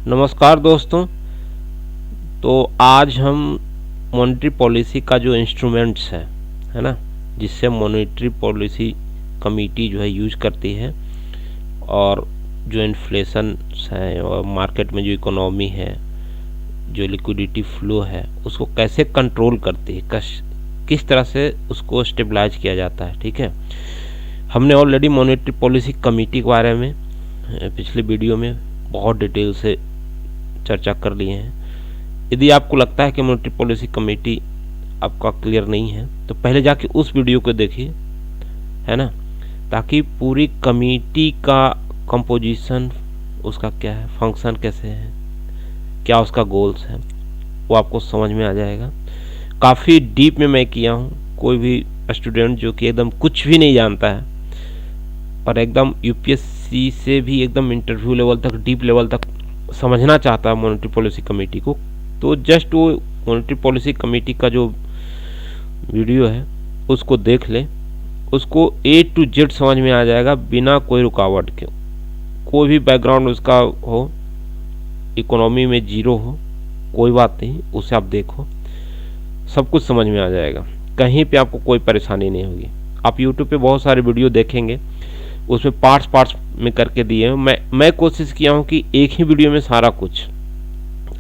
नमस्कार दोस्तों। तो आज हम मॉनेटरी पॉलिसी का जो इंस्ट्रूमेंट्स है ना, जिससे मॉनेटरी पॉलिसी कमेटी जो है यूज करती है और जो इन्फ्लेशन है और मार्केट में जो इकोनॉमी है, जो लिक्विडिटी फ्लो है, उसको कैसे कंट्रोल करती है, किस तरह से उसको स्टेबलाइज किया जाता है। ठीक है, हमने ऑलरेडी मॉनेटरी पॉलिसी कमेटी के बारे में पिछले वीडियो में बहुत डिटेल से चर्चा कर लिए हैं। यदि आपको लगता है कि मॉनेटरी पॉलिसी कमेटी आपका क्लियर नहीं है तो पहले जाके उस वीडियो को देखिए, है ना, ताकि पूरी कमेटी का कंपोजिशन, उसका क्या है, फंक्शन कैसे है, क्या उसका गोल्स है, वो आपको समझ में आ जाएगा। काफ़ी डीप में मैं किया हूँ। कोई भी स्टूडेंट जो कि एकदम कुछ भी नहीं जानता है और एकदम यूपीएससी से भी एकदम इंटरव्यू लेवल तक, डीप लेवल तक समझना चाहता है मॉनेटरी पॉलिसी कमेटी को, तो जस्ट वो मॉनेटरी पॉलिसी कमेटी का जो वीडियो है उसको देख ले। उसको A to Z समझ में आ जाएगा बिना कोई रुकावट के। कोई भी बैकग्राउंड उसका हो, इकोनॉमी में जीरो हो, कोई बात नहीं, उसे आप देखो, सब कुछ समझ में आ जाएगा। कहीं पे आपको कोई परेशानी नहीं होगी। आप यूट्यूब पे बहुत सारे वीडियो देखेंगे, उसमें पार्ट्स में करके दिए हैं। मैं कोशिश किया हूँ कि एक ही वीडियो में सारा कुछ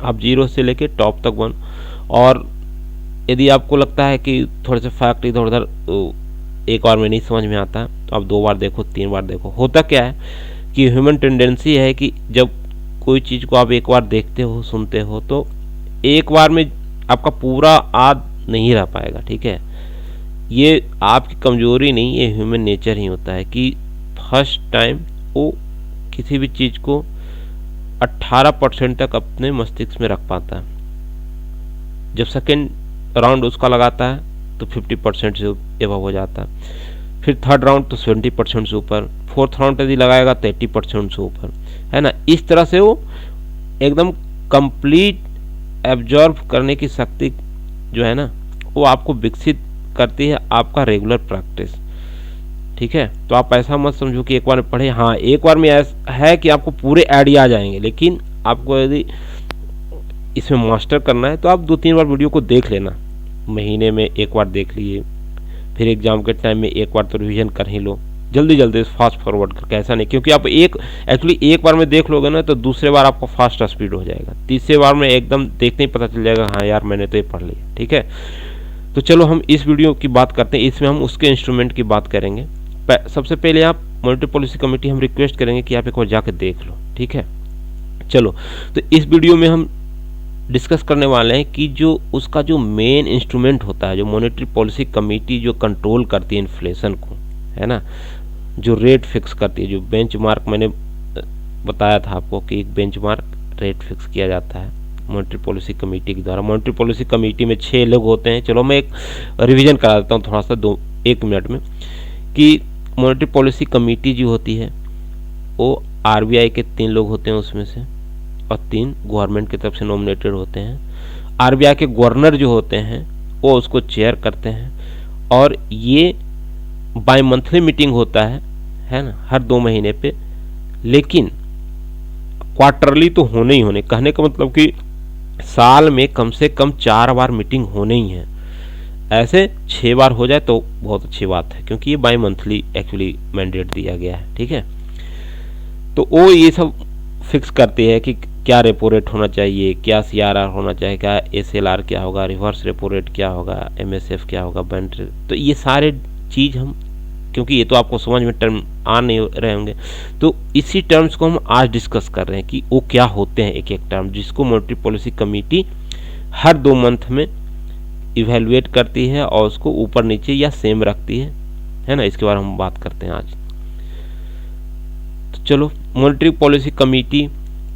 आप जीरो से लेके टॉप तक बन। और यदि आपको लगता है कि थोड़े से फैक्ट इधर उधर एक बार में नहीं समझ में आता तो आप 2 बार देखो, 3 बार देखो। होता क्या है कि ह्यूमन टेंडेंसी है कि जब कोई चीज़ को आप एक बार देखते हो, सुनते हो, तो एक बार में आपका पूरा याद नहीं रह पाएगा। ठीक है, ये आपकी कमजोरी नहीं, ये ह्यूमन नेचर ही होता है कि फर्स्ट टाइम वो किसी भी चीज़ को 18% तक अपने मस्तिष्क में रख पाता है। जब सेकेंड राउंड उसका लगाता है तो 50% से एबव हो जाता है। फिर थर्ड राउंड तो 70% से ऊपर, फोर्थ राउंड यदि लगाएगा तो 80% से ऊपर, है ना। इस तरह से वो एकदम कंप्लीट एब्जॉर्ब करने की शक्ति जो है ना, वो आपको विकसित करती है आपका रेगुलर प्रैक्टिस। ठीक है, तो आप ऐसा मत समझो कि एक बार में पढ़े। हाँ, एक बार में ऐसा है कि आपको पूरे आइडिया आ जाएंगे, लेकिन आपको यदि इसमें मास्टर करना है तो आप 2-3 बार वीडियो को देख लेना। महीने में एक बार देख लिए, फिर एग्जाम के टाइम में एक बार तो रिवीजन कर ही लो, जल्दी फास्ट फॉरवर्ड करके। ऐसा नहीं, क्योंकि आप एक्चुअली एक बार में देख लोगे ना तो दूसरे बार आपका फास्ट स्पीड हो जाएगा, तीसरे बार में एकदम देखते ही पता चल जाएगा हाँ यार मैंने तो ये पढ़ लिया। ठीक है, तो चलो हम इस वीडियो की बात करते हैं। इसमें हम उसके इंस्ट्रूमेंट की बात करेंगे। सबसे पहले आप मॉनेटरी पॉलिसी कमेटी हम रिक्वेस्ट करेंगे कि आप एक बार जाकर देख लो। ठीक है, चलो, तो इस वीडियो में हम डिस्कस करने वाले हैं कि जो उसका जो मेन इंस्ट्रूमेंट होता है, जो मॉनेटरी पॉलिसी कमेटी जो कंट्रोल करती है इन्फ्लेशन को, है ना, जो रेट फिक्स करती है, जो बेंचमार्क, मैंने बताया था आपको कि एक बेंचमार्क रेट फिक्स किया जाता है मॉनेटरी पॉलिसी कमेटी के द्वारा। मॉनेटरी पॉलिसी कमेटी में 6 लोग होते हैं। चलो मैं एक रिवीजन करा देता हूँ थोड़ा सा 1 मिनट में, कि मॉनेटरी पॉलिसी कमेटी जो होती है वो आरबीआई के 3 लोग होते हैं उसमें से, और 3 गवर्नमेंट की तरफ से नॉमिनेटेड होते हैं। आरबीआई के गवर्नर जो होते हैं वो उसको चेयर करते हैं, और ये बाई मंथली मीटिंग होता है ना, हर 2 महीने पे। लेकिन क्वार्टरली तो होने ही होने, कहने का मतलब कि साल में कम से कम 4 बार मीटिंग होने ही है। ऐसे 6 बार हो जाए तो बहुत अच्छी बात है, क्योंकि ये बाई मंथली एक्चुअली मैंडेट दिया गया है। ठीक है, तो वो ये सब फिक्स करती है कि क्या रेपो रेट होना चाहिए, क्या सीआरआर होना चाहिए, क्या एसएलआर क्या होगा, रिवर्स रेपो रेट क्या होगा, एमएसएफ क्या होगा, बैंड रेट। तो ये सारे चीज़ हम, क्योंकि ये तो आपको समझ में टर्म आ नहीं रहे होंगे, तो इसी टर्म्स को हम आज डिस्कस कर रहे हैं कि वो क्या होते हैं एक एक टर्म, जिसको मॉनेटरी पॉलिसी कमेटी हर 2 मंथ में इवेलुएट करती है और उसको ऊपर नीचे या सेम रखती है ना। इसके बारे में हम बात करते हैं आज। तो चलो मॉनेटरी पॉलिसी कमेटी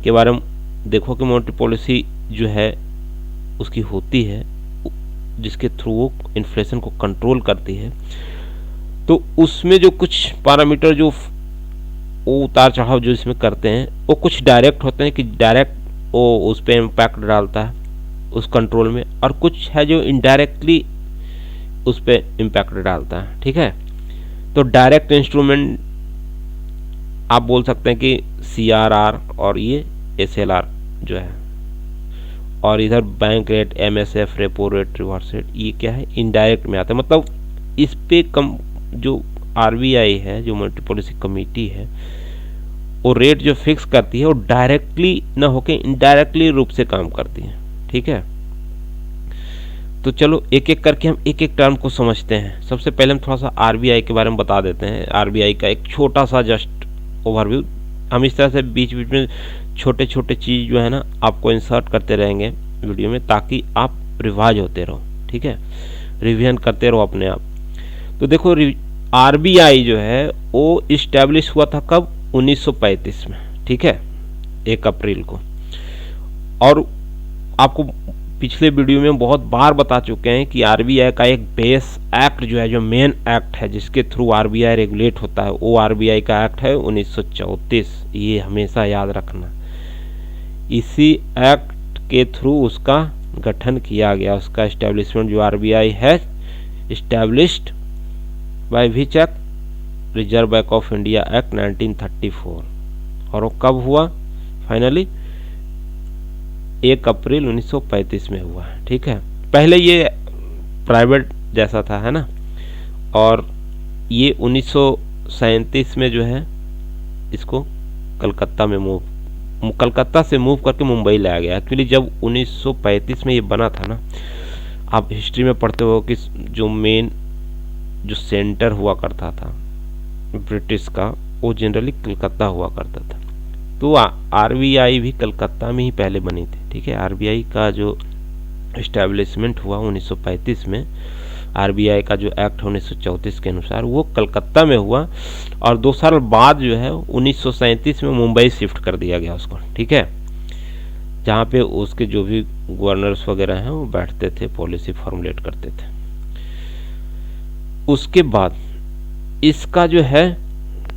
के बारे में देखो कि मॉनेटरी पॉलिसी जो है उसकी होती है, जिसके थ्रू वो इन्फ्लेशन को कंट्रोल करती है। तो उसमें जो कुछ पैरामीटर जो वो उतार चढ़ाव जो इसमें करते हैं, वो कुछ डायरेक्ट होते हैं कि डायरेक्ट वो उस पर इम्पैक्ट डालता है उस कंट्रोल में, और कुछ है जो इनडायरेक्टली उस पर इम्पैक्ट डालता है। ठीक है, तो डायरेक्ट इंस्ट्रूमेंट आप बोल सकते हैं कि सीआरआर और ये एसएलआर, जो है, और इधर bank rate, MSF, repo rate, reverse rate, ये क्या है, इनडायरेक्ट में आता है। मतलब इस पे कम जो RBI है, जो मॉनेटरी पॉलिसी कमेटी है, वो रेट जो फिक्स करती है वो डायरेक्टली ना होके इनडायरेक्टली रूप से काम करती है। ठीक है, तो चलो एक एक करके हम एक एक टर्म को समझते हैं। सबसे पहले हम थोड़ा सा RBI के बारे में बता देते हैं। RBI का एक छोटा सा जस्ट ओवरव्यू। हम इस तरह से बीच बीच में छोटे छोटे चीज़ जो है ना आपको इंसर्ट करते रहेंगे वीडियो में, ताकि आप रिवाइज होते रहो। ठीक है, रिवीजन करते रहो अपने आप। तो देखो RBI जो है वो इस्टेब्लिश हुआ था कब, 1935 में। ठीक है, 1 अप्रैल को। और आपको पिछले वीडियो में बहुत बार बता चुके हैं कि RBI का एक बेस एक्ट जो है, जो मेन एक्ट है जिसके थ्रू RBI रेगुलेट होता है, वो RBI का एक्ट है 1934। ये हमेशा याद रखना, इसी एक्ट के थ्रू उसका गठन किया गया, उसका एस्टेब्लिशमेंट जो RBI है, established by which act, reserve Bank of India act 1934। और वो कब हुआ, फाइनली 1 अप्रैल 1935 में हुआ है। ठीक है, पहले ये प्राइवेट जैसा था, है ना, और ये 1937 में जो है इसको कलकत्ता से मूव करके मुंबई लाया गया। एक्चुअली जब 1935 में ये बना था ना, आप हिस्ट्री में पढ़ते हो कि जो मेन जो सेंटर हुआ करता था ब्रिटिश का, वो जनरली कलकत्ता हुआ करता था। तो RBI भी कलकत्ता में ही पहले बनी थी। ठीक है, RBI का जो इस्टेब्लिशमेंट हुआ 1935 में, RBI का जो एक्ट 1934 के अनुसार वो कलकत्ता में हुआ, और 2 साल बाद जो है 1937 में मुंबई शिफ्ट कर दिया गया उसको। ठीक है, जहाँ पे उसके जो भी गवर्नर्स वगैरह हैं वो बैठते थे, पॉलिसी फॉर्मुलेट करते थे। उसके बाद इसका जो है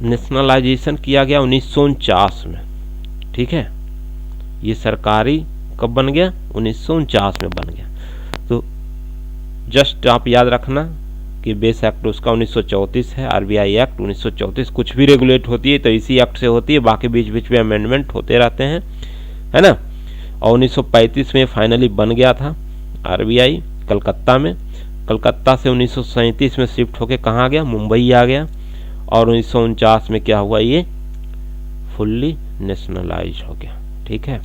नेशनलाइजेशन किया गया 1949 में। ठीक है, ये सरकारी कब बन गया, 1949 में बन गया। तो जस्ट आप याद रखना कि बेस एक्ट उसका 1934 है, RBI एक्ट 1934। कुछ भी रेगुलेट होती है तो इसी एक्ट से होती है, बाकी बीच बीच में अमेंडमेंट होते रहते हैं, है ना। और 1935 में फाइनली बन गया था RBI कलकत्ता में। कलकत्ता से 1937 में शिफ्ट होके कहाँ आ गया, मुंबई आ गया। और 1949 में क्या हुआ, ये फुल्ली नेशनलाइज हो गया। ठीक है,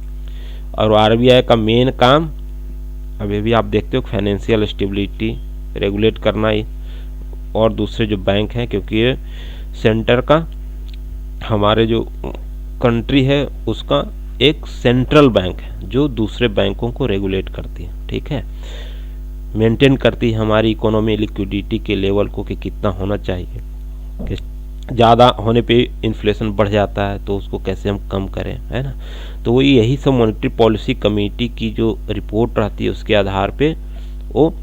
और RBI का मेन काम अभी भी आप देखते हो फाइनेंशियल स्टेबिलिटी रेगुलेट करना ही, और दूसरे जो बैंक हैं, क्योंकि ये सेंटर का, हमारे जो कंट्री है उसका एक सेंट्रल बैंक है जो दूसरे बैंकों को रेगुलेट करती है। ठीक है, मेंटेन करती है हमारी इकोनॉमी लिक्विडिटी के लेवल को कि कितना होना चाहिए, कि ज़्यादा होने पे इन्फ्लेशन बढ़ जाता है तो उसको कैसे हम कम करें, है ना। तो वो यही सब मॉनेटरी पॉलिसी कमेटी की जो रिपोर्ट रहती है उसके आधार पे वो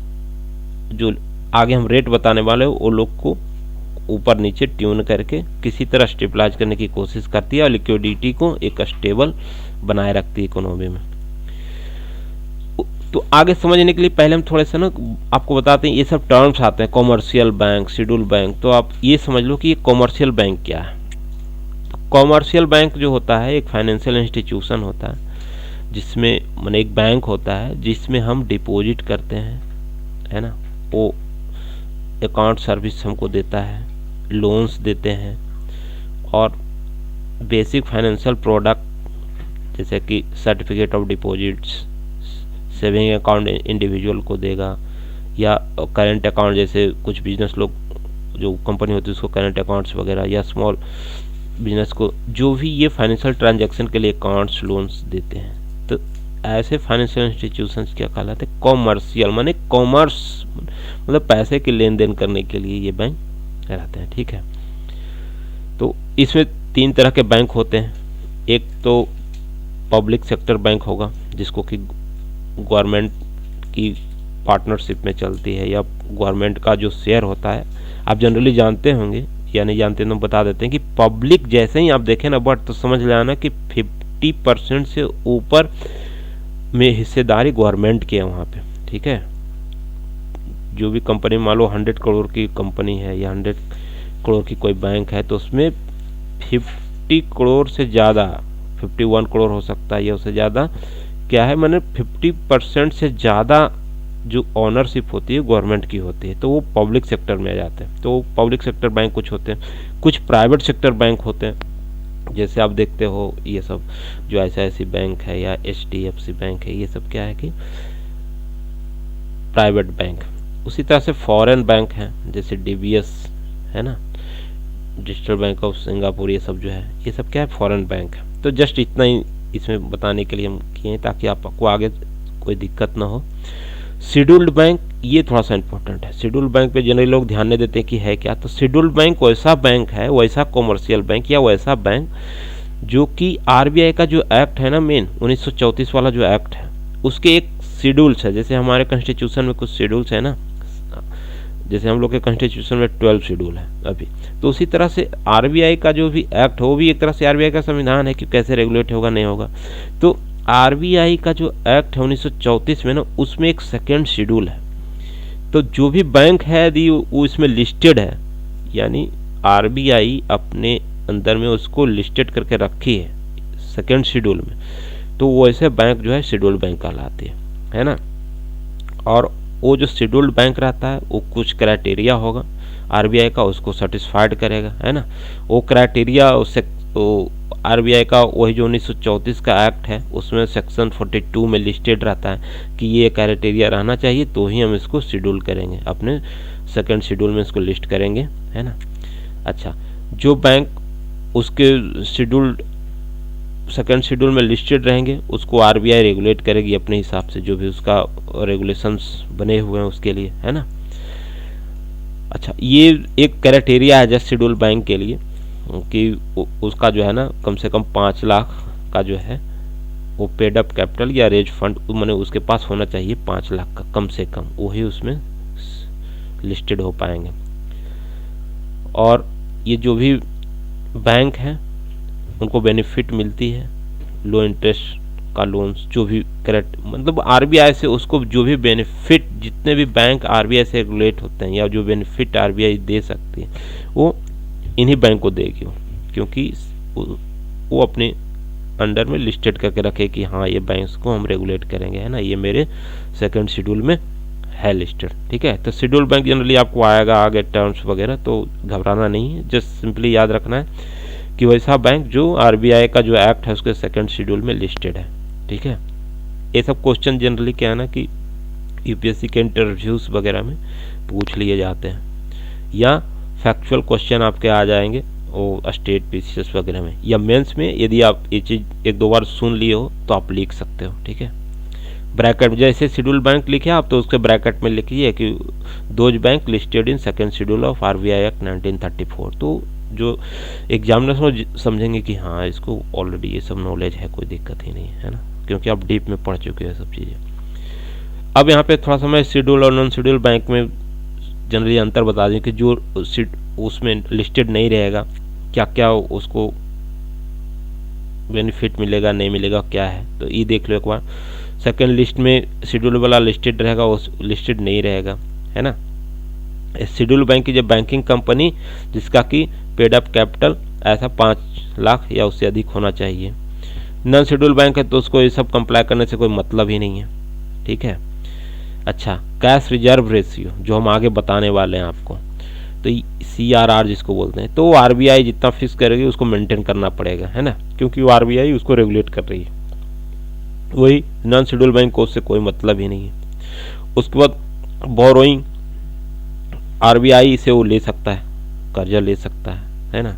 जो आगे हम रेट बताने वाले हैं वो लोग को ऊपर नीचे ट्यून करके किसी तरह स्टेबलाइज करने की कोशिश करती है और लिक्विडिटी को एक स्टेबल बनाए रखती है इकोनॉमी में। तो आगे समझने के लिए पहले हम थोड़े से ना आपको बताते हैं, ये सब टर्म्स आते हैं, कॉमर्शियल बैंक, शेड्यूल बैंक। तो आप ये समझ लो कि ये कॉमर्शियल बैंक क्या है। कॉमर्शियल बैंक जो होता है एक फाइनेंशियल इंस्टीट्यूशन होता है, जिसमें माने एक बैंक होता है जिसमें हम डिपॉजिट करते हैं, है ना। वो अकाउंट सर्विस हमको देता है, लोन्स देते हैं, और बेसिक फाइनेंशियल प्रोडक्ट जैसे कि certificate of deposits, saving account individual को देगा, या करंट अकाउंट जैसे कुछ बिजनेस लोग जो कंपनी होती है उसको करंट अकाउंट्स वगैरह, या स्मॉल बिजनेस को जो भी ये फाइनेंशियल ट्रांजैक्शन के लिए अकाउंट्स लोन्स देते हैं। तो ऐसे फाइनेंशियल इंस्टीट्यूशंस क्या कहलाते हैं, कॉमर्शियल, माने कॉमर्स मतलब पैसे के लेन देन करने के लिए ये बैंक रहते हैं। ठीक है, तो इसमें 3 तरह के बैंक होते हैं। एक तो पब्लिक सेक्टर बैंक होगा जिसको कि गवर्नमेंट की पार्टनरशिप में चलती है, या गवर्नमेंट का जो शेयर होता है, आप जनरली जानते होंगे या नहीं जानते तो बता देते हैं कि पब्लिक जैसे ही आप देखें ना बट तो समझ लेना कि 50% से ऊपर में हिस्सेदारी गवर्नमेंट की है वहाँ पे। ठीक है, जो भी कंपनी मान लो 100 करोड़ की कंपनी है या 100 करोड़ की कोई बैंक है, तो उसमें 50 करोड़ से ज़्यादा 51 करोड़ हो सकता है या उससे ज़्यादा। क्या है, मैंने 50% से ज़्यादा जो ऑनरशिप होती है गवर्नमेंट की होती है, तो वो पब्लिक सेक्टर में आ जाते हैं। तो पब्लिक सेक्टर बैंक कुछ होते हैं, कुछ प्राइवेट सेक्टर बैंक होते हैं। जैसे आप देखते हो ये सब जो ICICI बैंक है या HDFC बैंक है, ये सब क्या है कि प्राइवेट बैंक। उसी तरह से फॉरेन बैंक हैं, जैसे DBS है ना, डिजिटल बैंक ऑफ सिंगापुर, ये सब जो है ये सब क्या है, फॉरेन बैंक है। तो जस्ट इतना ही इसमें बताने के लिए हम किए हैं ताकि आपको आगे कोई दिक्कत ना हो। शेड्यूल्ड बैंक ये थोड़ा सा इंपॉर्टेंट है। शेड्यूल्ड बैंक पे जनरली लोग ध्यान नहीं देते हैं कि है क्या। तो शेड्यूल्ड बैंक वैसा बैंक है, वैसा कॉमर्शियल बैंक या वैसा बैंक जो कि RBI का जो एक्ट है ना, मेन 1934 वाला जो एक्ट है, उसके एक शेड्यूल्स है। जैसे हमारे कॉन्स्टिट्यूशन में कुछ शेड्यूल्स है ना, जैसे हम लोग के कॉन्स्टिट्यूशन में 12 शेड्यूल है अभी, तो उसी तरह से RBI का जो भी एक्ट हो वो भी एक तरह से RBI का संविधान है कि कैसे रेगुलेट होगा नहीं होगा। तो RBI का जो एक्ट है 1934 में ना, उसमें एक सेकेंड शेड्यूल है। तो जो भी बैंक है यदि वो इसमें लिस्टेड है, यानी RBI अपने अंदर में उसको लिस्टेड करके रखी है सेकेंड शेड्यूल में, तो वो ऐसे बैंक जो है शेड्यूल्ड बैंक कहलाती है ना। और वो जो शेड्यूल्ड बैंक रहता है वो कुछ क्राइटेरिया होगा RBI का, उसको सेटिस्फाइड करेगा, है ना। वो क्राइटेरिया उससे RBI का वही जो 1934 का एक्ट है उसमें सेक्शन 42 में लिस्टेड रहता है कि ये क्राइटेरिया रहना चाहिए, तो ही हम इसको शेड्यूल करेंगे, अपने सेकंड शेड्यूल में इसको लिस्ट करेंगे, है ना। अच्छा, जो बैंक उसके शेड्यूल्ड सेकंड शेड्यूल में लिस्टेड रहेंगे उसको RBI रेगुलेट करेगी अपने हिसाब से, जो भी उसका रेगुलेशंस बने हुए हैं उसके लिए, है ना। अच्छा, ये एक क्राइटेरिया है जस्ट शेड्यूल बैंक के लिए कि उसका जो है ना कम से कम 5 लाख का जो है वो पेड अप कैपिटल या रेज फंड मैंने उसके पास होना चाहिए 5 लाख का कम से कम, वही उसमें लिस्टेड हो पाएंगे। और ये जो भी बैंक हैं उनको बेनिफिट मिलती है, लो इंटरेस्ट का लोन्स, जो भी करेक्ट मतलब RBI से उसको जो भी बेनिफिट, जितने भी बैंक RBI से रेगुलेट होते हैं या जो बेनिफिट RBI दे सकती है वो इन्हीं बैंक को देगी, क्योंकि वो अपने अंडर में लिस्टेड करके रखे कि हाँ ये बैंक्स को हम रेगुलेट करेंगे, है ना, ये मेरे सेकंड शेड्यूल में है लिस्टेड, ठीक है। तो शेड्यूल बैंक जनरली आपको आएगा आगे टर्म्स वगैरह, तो घबराना नहीं है, जस्ट सिंपली याद रखना है कि वैसा बैंक जो RBI का जो एक्ट है उसके सेकंड शेड्यूल में लिस्टेड है, ठीक है। ये सब क्वेश्चन जनरली क्या है ना कि UPSC के इंटरव्यूज वगैरह में पूछ लिए जाते हैं, या फैक्चुअल क्वेश्चन आपके आ जाएंगे वो स्टेट PCS वगैरह में, या मेंस में यदि आप ये चीज़ एक दो बार सुन लिए हो तो आप लिख सकते हो, ठीक है। ब्रैकेट में जैसे शेड्यूल बैंक लिखे आप तो उसके ब्रैकेट में लिखिए कि those bank listed in second schedule of RBI act 1934। तो जो एग्जामिनर समझेंगे कि हाँ इसको ऑलरेडी ये सब नॉलेज है, कोई दिक्कत ही नहीं है ना, क्योंकि आप डीप में पढ़ चुके हैं सब चीज़ें। अब यहाँ पे थोड़ा सा मैं शेड्यूल और नॉन शेड्यूल बैंक में जनरली अंतर बता दें कि जो उसमें लिस्टेड नहीं रहेगा क्या क्या उसको बेनिफिट मिलेगा नहीं मिलेगा क्या है, तो ये देख लो एक बार। सेकेंड लिस्ट में शेड्यूल वाला लिस्टेड रहेगा, वो लिस्टेड नहीं रहेगा, है ना। शेड्यूल बैंक की जो बैंकिंग कंपनी जिसका कि पेड अप कैपिटल ऐसा 5 लाख या उससे अधिक होना चाहिए। नॉन शेड्यूल बैंक है तो उसको ये सब कंप्लाई करने से कोई मतलब ही नहीं है, ठीक है। अच्छा, कैश रिजर्व रेशियो जो हम आगे बताने वाले हैं आपको, तो CRR जिसको बोलते हैं, तो RBI जितना फिक्स करेगी उसको मेंटेन करना पड़ेगा, है ना, क्योंकि वो RBI उसको रेगुलेट कर रही है। वही नॉन शेड्यूल बैंक को उससे कोई मतलब ही नहीं है। उसके बाद बोरोइंग RBI से वो ले सकता है, कर्जा ले सकता है ना,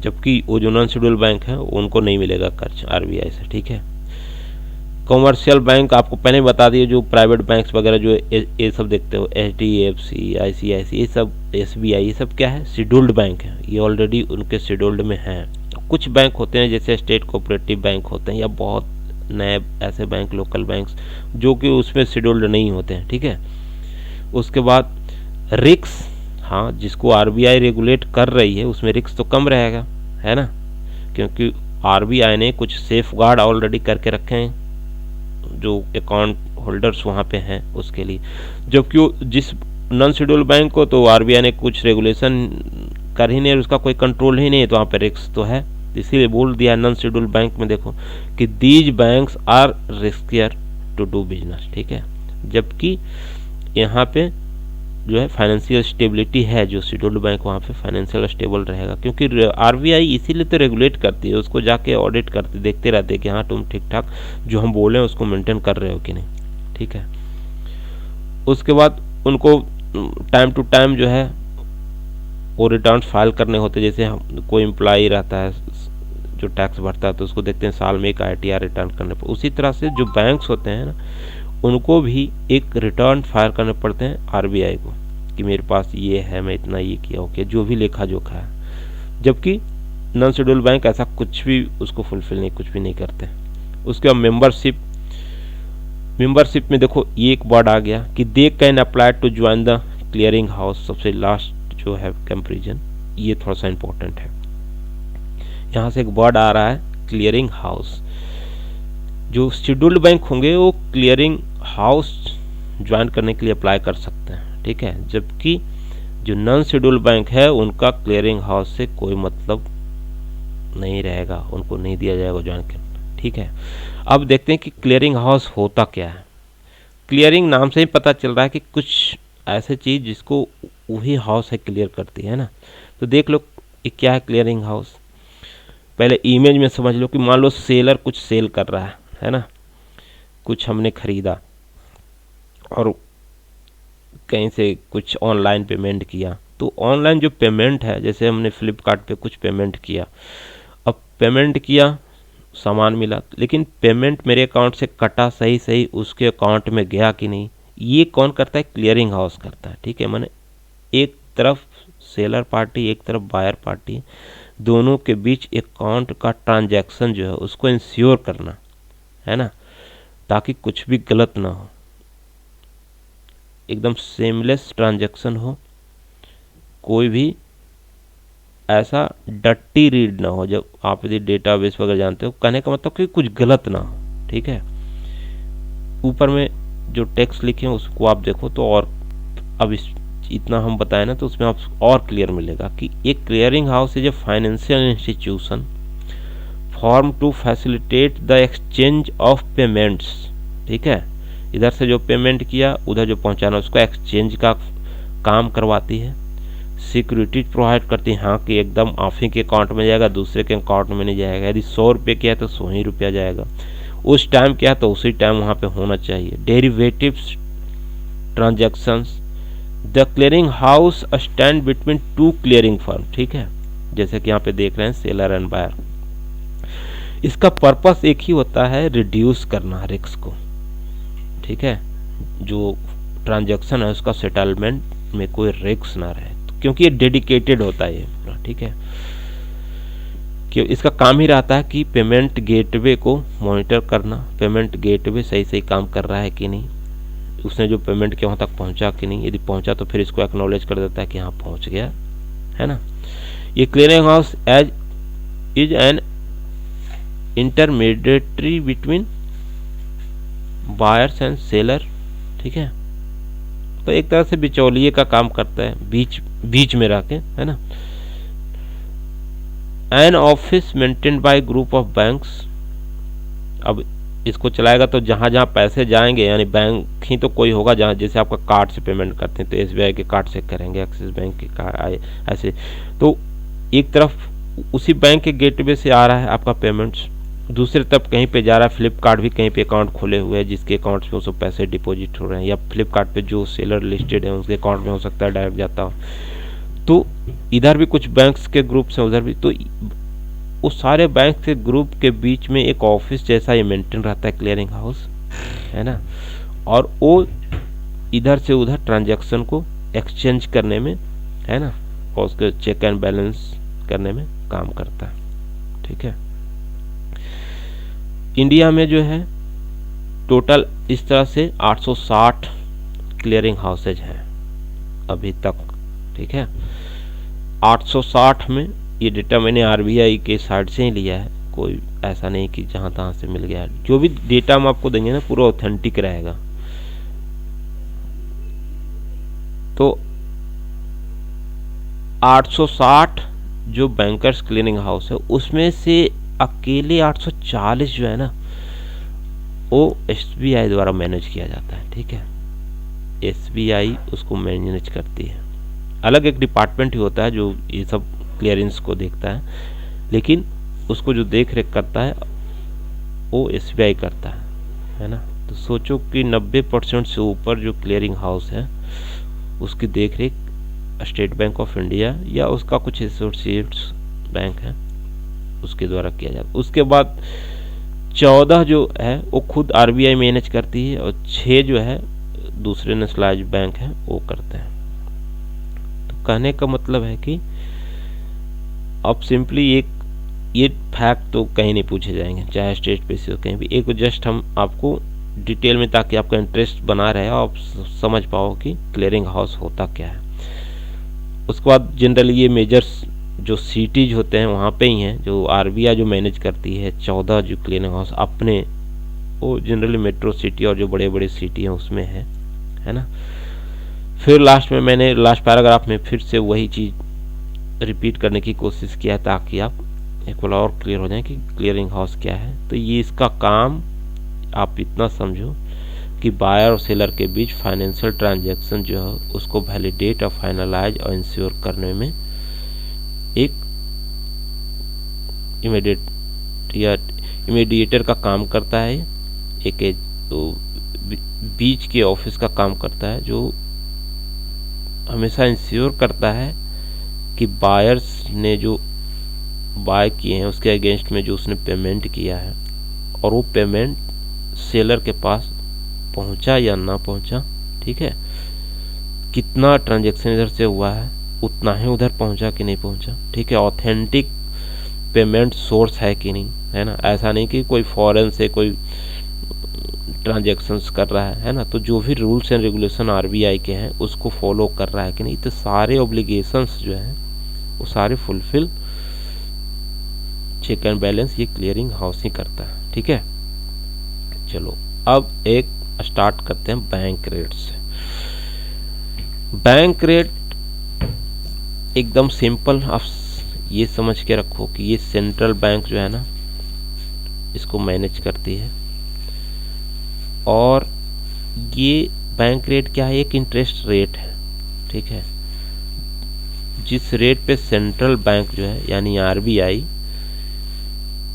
जबकि वो जो नॉन शेड्यूल बैंक है उनको नहीं मिलेगा कर्ज RBI से, ठीक है। कॉमर्शियल बैंक आपको पहले बता दिए, जो प्राइवेट बैंक्स वगैरह जो ये सब देखते हो HDFC ICICI ये सब SBI ये सब क्या है, शेड्यूल्ड बैंक है, ये ऑलरेडी उनके शेड्यूल्ड में हैं। कुछ बैंक होते हैं जैसे स्टेट कोऑपरेटिव बैंक होते हैं या बहुत नए ऐसे बैंक लोकल बैंक्स जो कि उसमें शेड्यूल्ड नहीं होते हैं, ठीक है। उसके बाद रिक्स, हाँ जिसको RBI रेगुलेट कर रही है उसमें रिक्स तो कम रहेगा, है ना, क्योंकि RBI ने कुछ सेफ गार्ड ऑलरेडी करके रखे हैं जो अकाउंट होल्डर्स वहाँ पे हैं उसके लिए। जबकि जिस नॉन शेड्यूल बैंक को तो RBI ने कुछ रेगुलेशन कर ही नहीं, उसका कोई कंट्रोल ही नहीं है, तो वहाँ पे रिक्स तो है, इसीलिए बोल दिया नॉन शेड्यूल बैंक में, देखो कि these banks are riskier to do business, ठीक है। जबकि यहाँ पे जो है फाइनेंशियल स्टेबिलिटी है, जो शेड्यूल्ड बैंक वहाँ पे फाइनेंशियल स्टेबल रहेगा, क्योंकि आरबीआई इसीलिए तो रेगुलेट करती है, उसको जाके ऑडिट करते देखते रहते हैं कि हाँ तुम ठीक ठाक जो हम बोले उसको मेंटेन कर रहे हो कि नहीं, ठीक है। उसके बाद उनको टाइम टू टाइम जो है वो रिटर्न फाइल करने होते, जैसे कोई एम्प्लॉई रहता है जो टैक्स भरता है तो उसको देखते हैं साल में एक ITR रिटर्न करने पर, उसी तरह से जो बैंक्स होते हैं ना उनको भी एक रिटर्न फाइल करने पड़ते हैं आरबीआई को कि मेरे पास ये है, मैं इतना ये किया, ओके, जो भी लेखा जोखा है। जबकि नॉन शेड्यूल बैंक ऐसा कुछ भी उसको फुलफिल नहीं, कुछ भी नहीं करते। उसके बाद मेंबरशिप में देखो ये एक वर्ड आ गया कि they can apply to join the clearing house, सबसे लास्ट जो है कंपैरिजन, ये थोड़ा सा इंपॉर्टेंट है। यहाँ से एक वर्ड आ रहा है क्लियरिंग हाउस। जो शेड्यूल्ड बैंक होंगे वो क्लियरिंग हाउस ज्वाइन करने के लिए अप्लाई कर सकते हैं, ठीक है। जबकि जो नॉन शेड्यूल्ड बैंक है उनका क्लियरिंग हाउस से कोई मतलब नहीं रहेगा, उनको नहीं दिया जाएगा ज्वाइन करना, ठीक है। अब देखते हैं कि क्लियरिंग हाउस होता क्या है। क्लियरिंग नाम से ही पता चल रहा है कि कुछ ऐसे चीज जिसको वही हाउस है क्लियर करती है ना। तो देख लो ये क्या है क्लियरिंग हाउस। पहले इमेज में समझ लो कि मान लो सेलर कुछ सेल कर रहा है ना, कुछ हमने खरीदा और कहीं से कुछ ऑनलाइन पेमेंट किया, तो ऑनलाइन जो पेमेंट है, जैसे हमने फ्लिपकार्ट पे कुछ पेमेंट किया, अब पेमेंट किया, सामान मिला, लेकिन पेमेंट मेरे अकाउंट से कटा सही उसके अकाउंट में गया कि नहीं, ये कौन करता है? क्लियरिंग हाउस करता है, ठीक है। माने एक तरफ सेलर पार्टी, एक तरफ बायर पार्टी, दोनों के बीच अकाउंट का ट्रांजैक्शन जो है उसको इंश्योर करना है ना, ताकि कुछ भी गलत ना हो, एकदम सेमलेस ट्रांजैक्शन हो, कोई भी ऐसा डट्टी रीड ना हो। जब आप यदि डेटाबेस वगैरह जानते हो, कहने का मतलब कि कुछ गलत ना हो, ठीक है। ऊपर में जो टेक्स्ट लिखे हैं उसको आप देखो तो, और अब इतना हम बताए ना तो उसमें आप और क्लियर मिलेगा कि एक clearing house is a financial institution form to facilitate the exchange of payments, ठीक है। इधर से जो पेमेंट किया उधर जो पहुंचाना, उसको एक्सचेंज का काम करवाती है। सिक्योरिटी प्रोवाइड करती है, हाँ कि एकदम आप ही के अकाउंट में जाएगा, दूसरे के अकाउंट में नहीं जाएगा। यदि 100 रुपये किया है तो 100 ही रुपया जाएगा, उस टाइम क्या है तो उसी टाइम वहाँ पे होना चाहिए। Derivatives transactions, the clearing house stand between two clearing firm, ठीक है, जैसे कि यहाँ पे देख रहे हैं सेलर एंड बायर। इसका पर्पस एक ही होता है, रिड्यूस करना रिस्क को, ठीक है। जो ट्रांजैक्शन है उसका सेटलमेंट में कोई रिस्क ना रहे, क्योंकि ये डेडिकेटेड होता है ये पूरा, ठीक है। कि इसका काम ही रहता है कि पेमेंट गेटवे को मॉनिटर करना, पेमेंट गेटवे सही काम कर रहा है कि नहीं, उसने जो पेमेंट किया वहाँ तक पहुँचा कि नहीं, यदि पहुँचा तो फिर इसको एक्नॉलेज कर देता है कि हाँ पहुँच गया, है ना। ये clearing house as is an intermediatory between buyers and seller, ठीक है। तो एक तरह से बिचौलिए का काम करता है, बीच में रह के, है ना। An office maintained by group of banks, अब इसको चलाएगा तो जहाँ जहाँ पैसे जाएंगे, यानी बैंक ही तो कोई होगा जहाँ, जैसे आपका कार्ड से पेमेंट करते हैं तो SBI के कार्ड से करेंगे, एक्सिस बैंक के कार्ड, ऐसे। तो एक तरफ उसी बैंक के गेटवे से आ रहा है आपका पेमेंट्स, दूसरी तरफ कहीं पे जा रहा है, फ्लिपकार्ट भी कहीं पे अकाउंट खोले हुए हैं जिसके अकाउंट में वो पैसे डिपॉजिट हो रहे हैं, या फ्लिपकार्ट पे जो सेलर लिस्टेड है उसके अकाउंट में हो सकता है डायरेक्ट जाता हो। तो इधर भी कुछ बैंक्स के ग्रुप्स हैं, उधर भी, तो उस सारे बैंक के ग्रुप के बीच में एक ऑफिस जैसा ये मेंटेन रहता है क्लियरिंग हाउस, है ना। और वो इधर से उधर ट्रांजैक्शन को एक्सचेंज करने में, है ना, और उसके चेक एंड बैलेंस करने में काम करता है, ठीक है। इंडिया में जो है टोटल इस तरह से 860 क्लियरिंग हाउसेज हैं अभी तक, ठीक है। 860 में ये डेटा मैंने आरबीआई के साइट से ही लिया है, कोई ऐसा नहीं कि जहाँ तहाँ से मिल गया है। जो भी डेटा हम आपको देंगे ना पूरा ऑथेंटिक रहेगा। तो 860 जो बैंकर्स क्लीयरिंग हाउस है उसमें से अकेले 840 जो है ना वो SBI द्वारा मैनेज किया जाता है। ठीक है, SBI उसको मैनेज करती है। अलग एक डिपार्टमेंट ही होता है जो ये सब क्लियरेंस को देखता है, लेकिन उसको जो देख रेख करता है वो SBI करता है ना। तो सोचो कि 90% से ऊपर जो क्लियरिंग हाउस है उसकी देख रेख स्टेट बैंक ऑफ इंडिया या उसका कुछ एसोसिएट्स बैंक है उसके द्वारा किया जाता है। उसके बाद 14 जो है वो खुद RBI मैनेज करती है और 6 जो है दूसरे नेशनलाइज बैंक हैं वो करते हैं। तो कहने का मतलब है कि अब सिंपली ये फैक्ट तो कहीं नहीं पूछे जाएंगे, चाहे स्टेट पे से कहीं भी। एक जस्ट हम आपको डिटेल में, ताकि आपका इंटरेस्ट बना रहे और आप समझ पाओ कि क्लियरिंग हाउस होता क्या है। उसके बाद जनरली ये मेजर्स जो सिटीज होते हैं वहाँ पे ही हैं, जो RBI जो मैनेज करती है 14 जो क्लियरिंग हाउस अपने, वो जनरली मेट्रो सिटी और जो बड़े बड़े सिटी हैं उसमें है ना। फिर लास्ट में मैंने लास्ट पैराग्राफ में फिर से वही चीज़ रिपीट करने की कोशिश किया है ताकि आप एक बार और क्लियर हो जाए कि क्लियरिंग हाउस क्या है। तो ये इसका काम आप इतना समझो कि बायर और सेलर के बीच फाइनेंशियल ट्रांजैक्शन जो है उसको वैलिडेट और फाइनलाइज और इंश्योर करने में एक इमीडिएटर का काम करता है, एक तो बीच के ऑफिस का काम करता है जो हमेशा इंश्योर करता है कि बायर्स ने जो बाय किए हैं उसके अगेंस्ट में जो उसने पेमेंट किया है और वो पेमेंट सेलर के पास पहुंचा या ना पहुंचा। ठीक है, कितना ट्रांजैक्शन इधर से हुआ है उतना ही उधर पहुंचा कि नहीं पहुंचा। ठीक है, ऑथेंटिक पेमेंट सोर्स है कि नहीं, है ना। ऐसा नहीं कि कोई फॉरेन से कोई ट्रांजैक्शंस कर रहा है ना। तो जो भी रूल्स एंड रेगुलेशन RBI के हैं उसको फॉलो कर रहा है कि नहीं। तो सारे ऑब्लिगेशंस जो हैं वो सारे फुलफिल चेक एंड बैलेंस ये क्लियरिंग हाउस ही करता है। ठीक है, चलो अब एक स्टार्ट करते हैं बैंक रेट से। बैंक रेट एकदम सिंपल, आप ये समझ के रखो कि ये सेंट्रल बैंक जो है ना इसको मैनेज करती है। और ये बैंक रेट क्या है, एक इंटरेस्ट रेट है। ठीक है, जिस रेट पे सेंट्रल बैंक जो है यानी RBI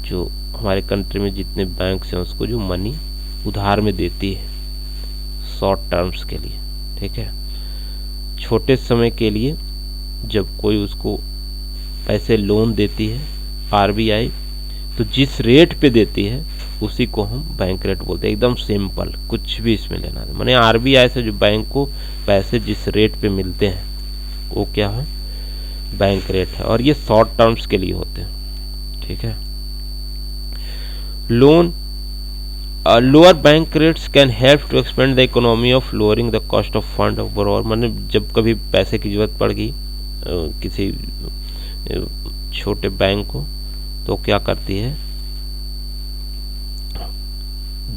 जो हमारे कंट्री में जितने बैंक हैं उसको जो मनी उधार में देती है शॉर्ट टर्म्स के लिए। ठीक है, छोटे समय के लिए जब कोई उसको पैसे लोन देती है RBI, तो जिस रेट पे देती है उसी को हम बैंक रेट बोलते हैं। एकदम सिंपल, कुछ भी इसमें लेना नहीं। माने RBI से जो बैंक को पैसे जिस रेट पे मिलते हैं वो क्या है, बैंक रेट है। और ये शॉर्ट टर्म्स के लिए होते हैं। ठीक है, lower bank rates can help to expand the economy of lowering the cost of fund of borrower. मतलब जब कभी पैसे की जरूरत पड़ गई किसी छोटे बैंक को, तो क्या करती है,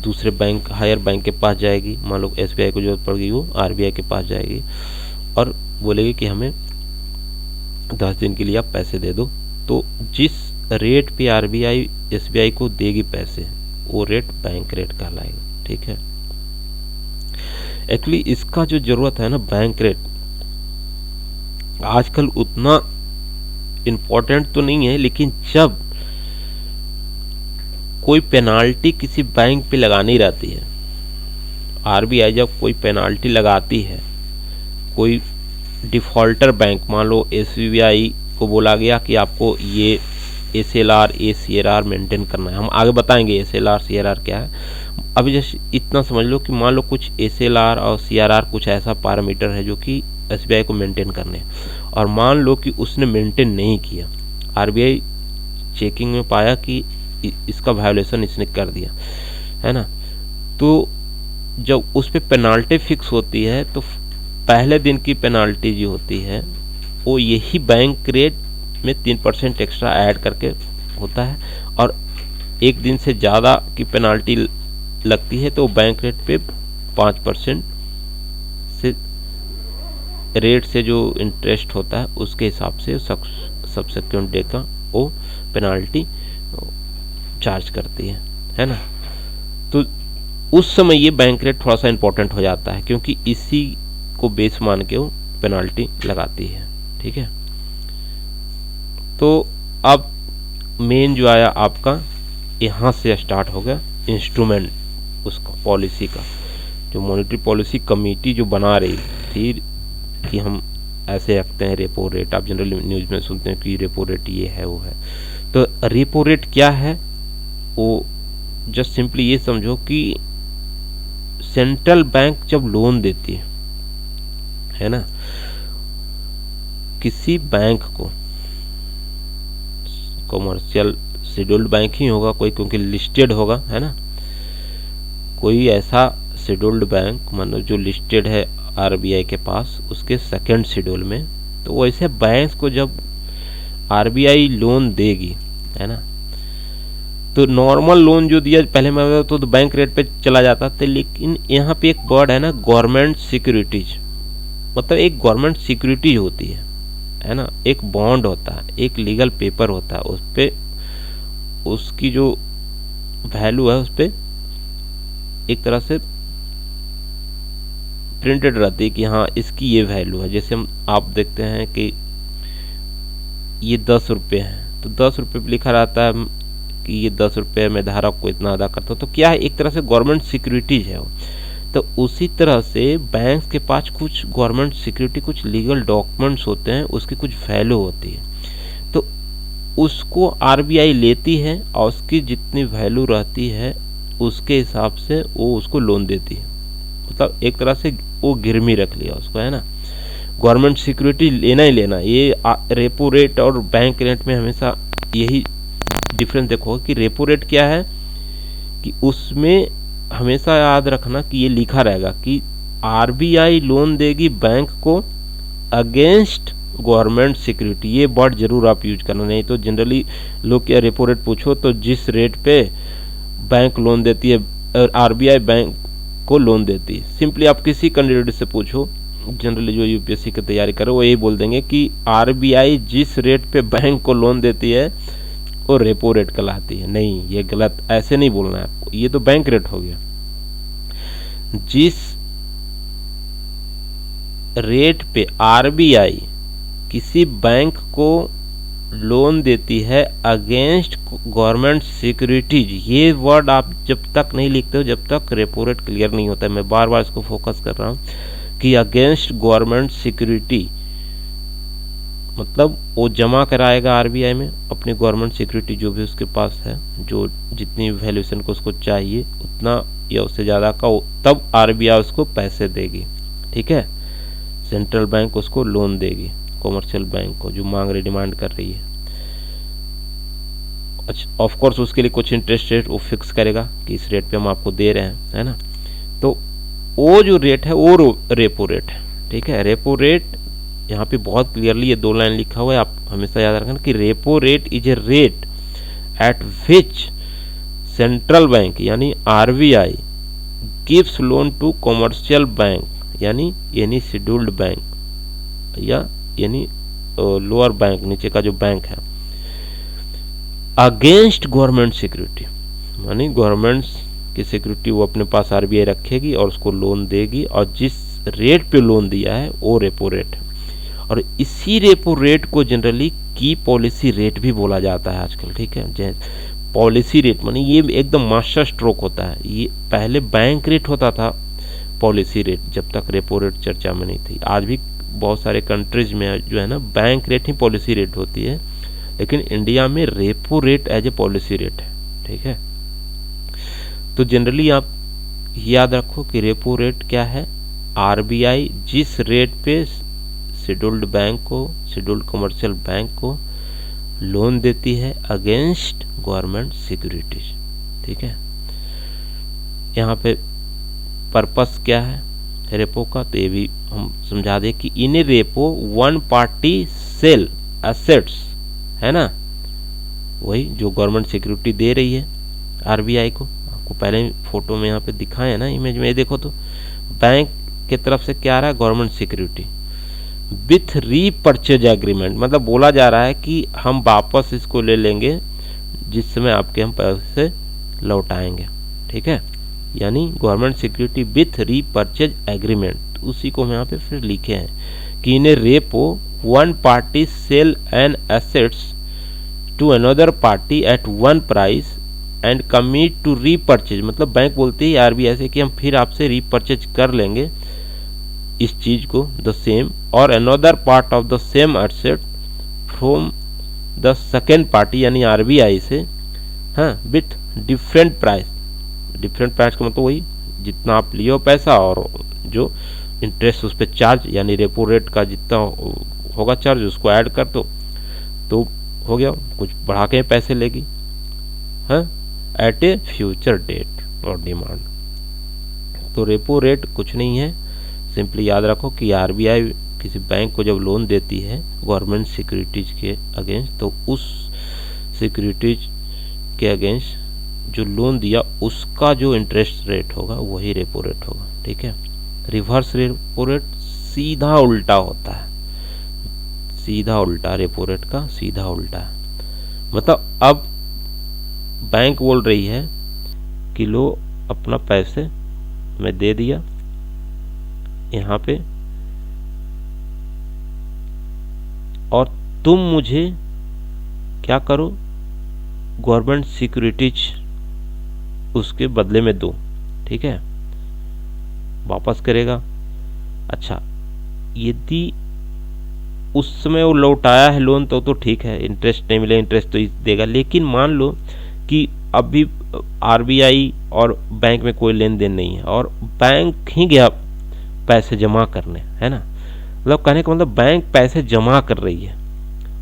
दूसरे बैंक हायर बैंक के पास जाएगी। मान लो SBI को जरूरत पड़ गई, वो RBI के पास जाएगी और बोलेगी कि हमें 10 दिन के लिए आप पैसे दे दो। तो जिस रेट पे RBI SBI को देगी पैसे वो रेट बैंक रेट कहलाएगा। ठीक है, एक्चुअली इसका जो जरूरत है ना बैंक रेट आजकल उतना इम्पोर्टेंट तो नहीं है, लेकिन जब कोई पेनाल्टी किसी बैंक पे लगानी रहती है, RBI जब कोई पेनाल्टी लगाती है, कोई डिफॉल्टर बैंक मान लो SBI को बोला गया कि आपको ये SLR ACRR मेंटेन करना है। हम आगे बताएंगे SLR CRR क्या है। अभी जस्ट इतना समझ लो कि मान लो कुछ SLR और CRR कुछ ऐसा पैरामीटर है जो कि SBI को मेंटेन करने, और मान लो कि उसने मेंटेन नहीं किया, RBI चेकिंग में पाया कि इसका वायोलेशन इसने कर दिया, है ना। तो जब उस पर पेनाल्टी फिक्स होती है तो पहले दिन की पेनाल्टी जो होती है वो यही बैंक रेट में 3% एक्स्ट्रा ऐड करके होता है, और एक दिन से ज़्यादा की पेनाल्टी लगती है तो बैंक रेट पे 5% से रेट से जो इंटरेस्ट होता है उसके हिसाब से सब्सिक्वेंट डे का वो पेनाल्टी चार्ज करती है ना। तो उस समय ये बैंक रेट थोड़ा सा इम्पोर्टेंट हो जाता है, क्योंकि इसी को बेस मान के वो पेनाल्टी लगाती है। ठीक है, तो अब मेन जो आया आपका यहाँ से स्टार्ट हो गया इंस्ट्रूमेंट उसका पॉलिसी का, जो मॉनेटरी पॉलिसी कमेटी जो बना रही थी कि हम ऐसे रखते हैं रेपो रेट। आप जनरली न्यूज़ में सुनते हैं कि रेपो रेट ये है वो है। तो रेपो रेट क्या है, वो जस्ट सिंपली ये समझो कि सेंट्रल बैंक जब लोन देती है ना किसी बैंक को, कमर्शियल शेड्यूल्ड बैंक ही होगा कोई, क्योंकि लिस्टेड होगा, है ना, कोई ऐसा शेड्यूल्ड बैंक मतलब जो लिस्टेड है आरबीआई के पास उसके सेकंड शेड्यूल में, तो वैसे बैंक्स को जब आरबीआई लोन देगी, है ना, तो नॉर्मल लोन जो दिया पहले मैं तो बैंक रेट पे चला जाता था, लेकिन यहाँ पे एक वर्ड है ना गवर्नमेंट सिक्योरिटीज, मतलब एक गवर्नमेंट सिक्योरिटीज होती है ना, एक बॉन्ड होता है, एक लीगल पेपर होता है, उस पे उसकी जो वैल्यू है उस पे एक तरह से प्रिंटेड रहती है कि हाँ इसकी ये वैल्यू है। जैसे हम आप देखते हैं कि ये 10 रुपये है, तो 10 रुपये पे लिखा रहता है कि ये 10 रुपये में धारक को इतना अदा करता, तो क्या है एक तरह से गवर्नमेंट सिक्योरिटीज है वो। तो उसी तरह से बैंक के पास कुछ गवर्नमेंट सिक्योरिटी, कुछ लीगल डॉक्यूमेंट्स होते हैं, उसकी कुछ वैल्यू होती है, तो उसको आरबीआई लेती है और उसकी जितनी वैल्यू रहती है उसके हिसाब से वो उसको लोन देती है। मतलब एक तरह से वो गिरवी रख लिया उसको, है ना, गवर्नमेंट सिक्योरिटी लेना ही लेना। ये रेपो रेट और बैंक रेट में हमेशा यही डिफरेंस देखो कि रेपो रेट क्या है कि उसमें हमेशा याद रखना कि ये लिखा रहेगा कि आरबीआई लोन देगी बैंक को अगेंस्ट गवर्नमेंट सिक्योरिटी। ये वर्ड जरूर आप यूज करना, नहीं तो जनरली लोग क्या रेपो रेट पूछो तो जिस रेट पे बैंक लोन देती है और आरबीआई बैंक को लोन देती है, सिंपली आप किसी कैंडिडेट से पूछो जनरली जो यूपीएससी की तैयारी करे वो यही बोल देंगे कि आरबीआई जिस रेट पे बैंक को लोन देती है वो रेपो रेट कहलाती है। नहीं, ये गलत, ऐसे नहीं बोलना है आपको, ये तो बैंक रेट हो गया। जिस रेट पे आरबीआई किसी बैंक को लोन देती है अगेंस्ट गवर्नमेंट सिक्योरिटीज, ये वर्ड आप जब तक नहीं लिखते हो जब तक रेपो रेट क्लियर नहीं होता है। मैं बार बार इसको फोकस कर रहा हूँ कि अगेंस्ट गवर्नमेंट सिक्योरिटी मतलब वो जमा कराएगा आरबीआई में अपनी गवर्नमेंट सिक्योरिटी जो भी उसके पास है, जो जितनी वैल्यूएशन को उसको चाहिए उतना या उससे ज़्यादा का, तब आरबीआई उसको पैसे देगी। ठीक है, सेंट्रल बैंक उसको लोन देगी कमर्शियल बैंक को जो मांग रही, डिमांड कर रही है। अच्छा, ऑफ कोर्स उसके लिए कुछ इंटरेस्ट रेट वो फिक्स करेगा कि इस रेट पे हम आपको दे रहे हैं, है ना। तो वो जो रेट है वो रेपो रेट है। ठीक है, रेपो रेट यहाँ पे बहुत क्लियरली ये 2 लाइन लिखा हुआ है, आप हमेशा याद रखना कि repo rate is a rate at which central bank यानी RBI gives loan to commercial bank यानी एनी शेड्यूल्ड बैंक या यानी लोअर बैंक, नीचे का जो बैंक है, अगेंस्ट गवर्नमेंट सिक्योरिटी यानी गवर्नमेंट की सिक्योरिटी वो अपने पास आरबीआई रखेगी और उसको लोन देगी, और जिस रेट पे लोन दिया है वो रेपो रेट है। और इसी रेपो रेट को जनरली की पॉलिसी रेट भी बोला जाता है आजकल। ठीक है, पॉलिसी रेट मानी ये एकदम मास्टर स्ट्रोक होता है। ये पहले बैंक रेट होता था पॉलिसी रेट, जब तक रेपो रेट चर्चा में नहीं थी। आज भी बहुत सारे कंट्रीज में जो है ना बैंक रेट ही पॉलिसी रेट होती है, लेकिन इंडिया में repo rate as a policy rate है। ठीक है, तो जनरली आप याद रखो कि रेपो रेट क्या है, आरबीआई जिस रेट पे शेड्यूल्ड बैंक को, शेड्यूल्ड कमर्शियल बैंक को लोन देती है अगेंस्ट गवर्नमेंट सिक्योरिटीज। ठीक है, यहाँ पे पर्पस क्या है रेपो का, तो ये भी हम समझा दें कि in repo one party sell assets, है ना, वही जो गवर्नमेंट सिक्योरिटी दे रही है आरबीआई को। आपको पहले ही फोटो में यहाँ पे दिखाया है ना इमेज में, ये देखो तो बैंक की तरफ से क्या आ रहा है, government security. With repurchase agreement, मतलब बोला जा रहा है कि हम वापस इसको ले लेंगे जिस समय आपके हम पैसे लौटाएंगे। ठीक है, यानी government security with repurchase agreement, उसी को हम यहाँ पे फिर लिखे हैं कि in a repo one party sell an assets to another party at one price and commit to repurchase, मतलब बैंक बोलती है आरबीआई से कि हम फिर आपसे रीपर्चेज कर लेंगे इस चीज को, द सेम और another part of the same asset from the second party यानी आरबीआई से, हाँ, with different price. Different price का मतलब वही जितना आप लियो पैसा और जो इंटरेस्ट उस पर चार्ज, यानी रेपो रेट का जितना होगा चार्ज उसको ऐड कर दो तो हो गया, कुछ बढ़ा के पैसे लेगी, हाँ, एट ए फ्यूचर डेट और डिमांड। तो रेपो रेट कुछ नहीं है, सिंपली याद रखो कि आरबीआई किसी बैंक को जब लोन देती है गवर्नमेंट सिक्योरिटीज के अगेंस्ट, तो उस सिक्योरिटीज के अगेंस्ट जो लोन दिया उसका जो इंटरेस्ट रेट होगा वही रेपो रेट होगा। ठीक है, रिवर्स रेपो रेट सीधा उल्टा होता है, सीधा उल्टा, रेपो रेट का सीधा उल्टा है। मतलब अब बैंक बोल रही है कि लो अपना पैसे मैं दे दिया यहाँ पे और तुम मुझे क्या करो, गवर्नमेंट सिक्योरिटीज उसके बदले में दो। ठीक है, वापस करेगा। अच्छा, यदि उस समय वो लौटाया है लोन तो ठीक है, इंटरेस्ट नहीं मिले, इंटरेस्ट तो देगा। लेकिन मान लो कि अभी आरबीआई और बैंक में कोई लेन देन नहीं है और बैंक ही गया पैसे जमा करने, है ना, मतलब कहने का मतलब बैंक पैसे जमा कर रही है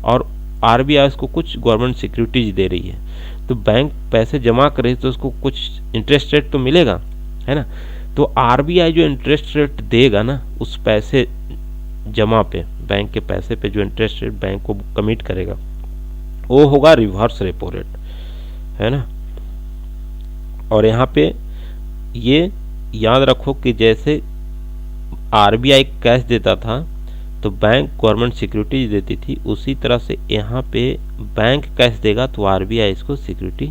और आरबीआई उसको कुछ गवर्नमेंट सिक्योरिटीज दे रही है, तो बैंक पैसे जमा कर रही है तो उसको कुछ इंटरेस्ट रेट तो मिलेगा, है ना। तो आरबीआई जो इंटरेस्ट रेट देगा ना उस पैसे जमा पे, बैंक के पैसे पे जो इंटरेस्ट रेट बैंक को कमिट करेगा वो होगा रिवर्स रेपो रेट, है ना। और यहाँ पे ये याद रखो कि जैसे आरबीआई कैश देता था तो बैंक गवर्नमेंट सिक्योरिटी देती थी, उसी तरह से यहाँ पे बैंक कैश देगा तो आरबीआई इसको सिक्योरिटी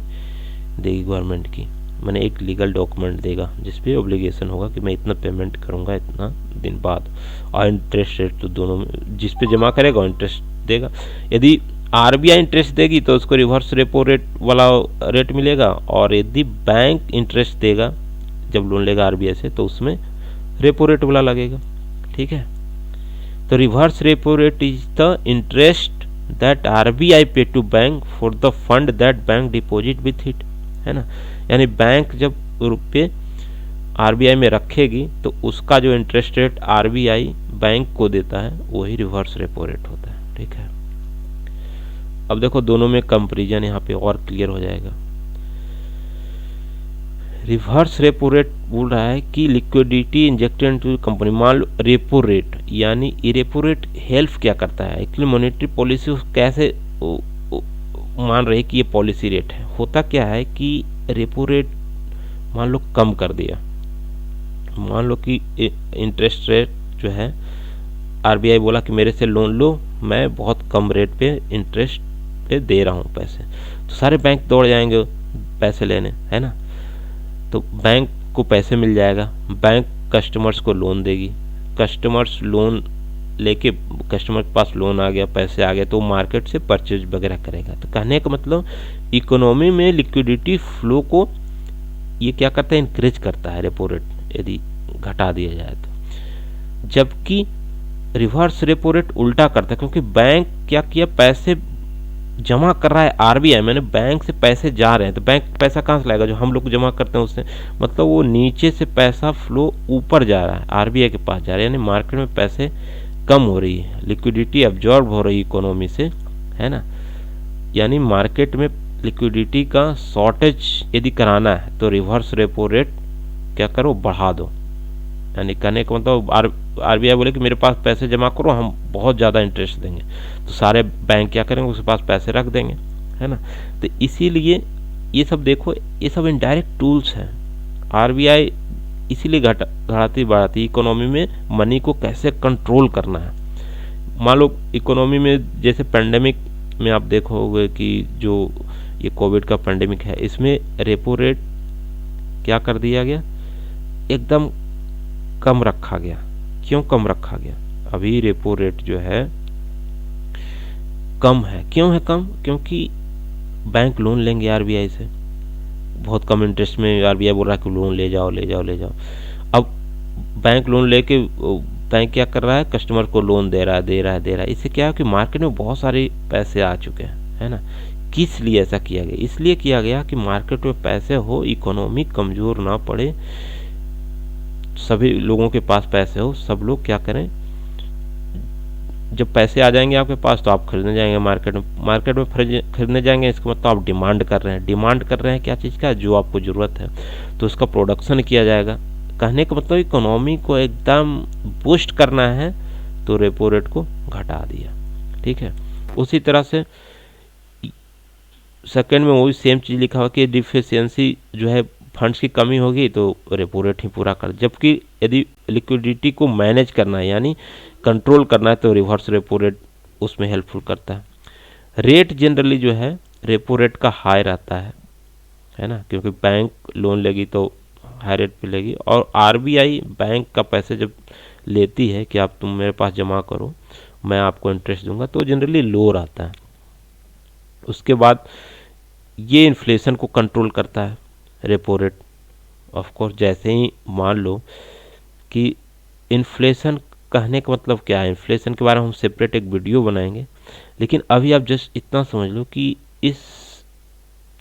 देगी गवर्नमेंट की, मैंने एक लीगल डॉक्यूमेंट देगा जिसपे ऑब्लिगेशन होगा कि मैं इतना पेमेंट करूँगा इतना दिन बाद, और इंटरेस्ट रेट तो दोनों में जिस पे जमा करेगा इंटरेस्ट देगा। यदि आरबीआई इंटरेस्ट देगी तो उसको रिवर्स रेपो रेट वाला रेट मिलेगा, और यदि बैंक इंटरेस्ट देगा जब लोन लेगा आरबीआई से तो उसमें रेपो रेट वाला लगेगा। ठीक है, तो reverse repo rate is the interest that RBI pay to bank for the fund that bank deposit with it, है ना। यानी बैंक जब रुपये आरबीआई में रखेगी तो उसका जो इंटरेस्ट रेट आरबीआई बैंक को देता है वही रिवर्स रेपो रेट होता है। ठीक है, अब देखो दोनों में कंपैरिजन यहाँ पे और क्लियर हो जाएगा। रिवर्स रेपो रेट बोल रहा है कि लिक्विडिटी इंजेक्टेड इनटू कंपनी, मान लो रेपो रेट, यानी ये रेपो रेट हेल्प क्या करता है, एक्चुअली मॉनेटरी पॉलिसी कैसे मान रहे कि ये पॉलिसी रेट है। होता क्या है कि रेपो रेट मान लो कम कर दिया, मान लो कि इंटरेस्ट रेट जो है आरबीआई बोला कि मेरे से लोन लो, मैं बहुत कम रेट पे इंटरेस्ट पे दे रहा हूँ पैसे, तो सारे बैंक दौड़ जाएंगे पैसे लेने, है ना। तो बैंक को पैसे मिल जाएगा, बैंक कस्टमर्स को लोन देगी, कस्टमर्स लोन लेके कस्टमर के पास लोन आ गया, पैसे आ गए तो मार्केट से परचेज वगैरह करेगा। तो कहने का मतलब इकोनॉमी में लिक्विडिटी फ्लो को ये क्या करता है, इंक्रीज करता है रेपो रेट यदि घटा दिया जाए तो। जबकि रिवर्स रेपो रेट उल्टा करता है, क्योंकि बैंक क्या किया, पैसे जमा कर रहा है आरबीआई, मैंने बैंक से पैसे जा रहे हैं, तो बैंक पैसा कहाँ से लाएगा, जो हम लोग जमा करते हैं उससे, मतलब वो नीचे से पैसा फ्लो ऊपर जा रहा है, आरबीआई के पास जा रहा है, यानी मार्केट में पैसे कम हो रही है, लिक्विडिटी एब्जॉर्ब हो रही है इकोनॉमी से, है ना। यानी मार्केट में लिक्विडिटी का शॉर्टेज यदि कराना है तो रिवर्स रेपो रेट क्या करो, बढ़ा दो। यानी कहने का मतलब आरबीआई बोले कि मेरे पास पैसे जमा करो, हम बहुत ज़्यादा इंटरेस्ट देंगे, तो सारे बैंक क्या करेंगे, उसके पास पैसे रख देंगे, है ना। तो इसीलिए ये सब देखो, ये सब इनडायरेक्ट टूल्स हैं। आरबीआई इसीलिए घटाती बढ़ाती इकोनॉमी में मनी को कैसे कंट्रोल करना है, मान लो इकोनॉमी में जैसे पेंडेमिक में आप देखोगे कि जो ये कोविड का पेंडेमिक है, इसमें रेपो रेट क्या कर दिया गया, एकदम कम रखा गया। क्यों कम रखा गया? अभी रेपो रेट जो है कम है। क्यों है कम? क्योंकि बैंक लोन लेंगे आरबीआई से, बहुत कम इंटरेस्ट में आरबीआई बोल रहा है कि लोन ले जाओ ले जाओ ले जाओ। अब बैंक लोन लेके बैंक क्या कर रहा है, कस्टमर को लोन दे रहा है। इससे क्या है कि मार्केट में बहुत सारे पैसे आ चुके हैं, है ना। किस लिए ऐसा किया गया? इसलिए किया गया कि मार्केट में पैसे हो, इकोनॉमी कमजोर ना पड़े, सभी लोगों के पास पैसे हो, सब लोग क्या करें, जब पैसे आ जाएंगे आपके पास तो आप खरीदने जाएंगे मार्केट में खरीदने जाएंगे। इसका मतलब आप डिमांड कर रहे हैं क्या चीज़ का, जो आपको ज़रूरत है, तो उसका प्रोडक्शन किया जाएगा। कहने का मतलब इकोनॉमी को एकदम बूस्ट करना है तो रेपो रेट को घटा दिया, ठीक है। उसी तरह से सेकंड में वही सेम चीज़ लिखा हुआ कि डिफिशियंसी जो है, फंड्स की कमी होगी तो रेपो रेट ही पूरा कर, जबकि यदि लिक्विडिटी को मैनेज करना है यानी कंट्रोल करना है तो रिवर्स रेपो रेट उसमें हेल्पफुल करता है। रेट जनरली जो है रेपो रेट का हाई रहता है ना, क्योंकि बैंक लोन लेगी तो हाई रेट पे लेगी, और आरबीआई बैंक का पैसे जब लेती है कि आप तुम मेरे पास जमा करो मैं आपको इंटरेस्ट दूंगा, तो जनरली लो रहता है। उसके बाद ये इन्फ्लेशन को कंट्रोल करता है रेपो रेट। ऑफ कोर्स जैसे ही मान लो कि इन्फ्लेशन, कहने का मतलब क्या है, इन्फ्लेशन के बारे में हम सेपरेट एक वीडियो बनाएंगे, लेकिन अभी आप जस्ट इतना समझ लो कि इस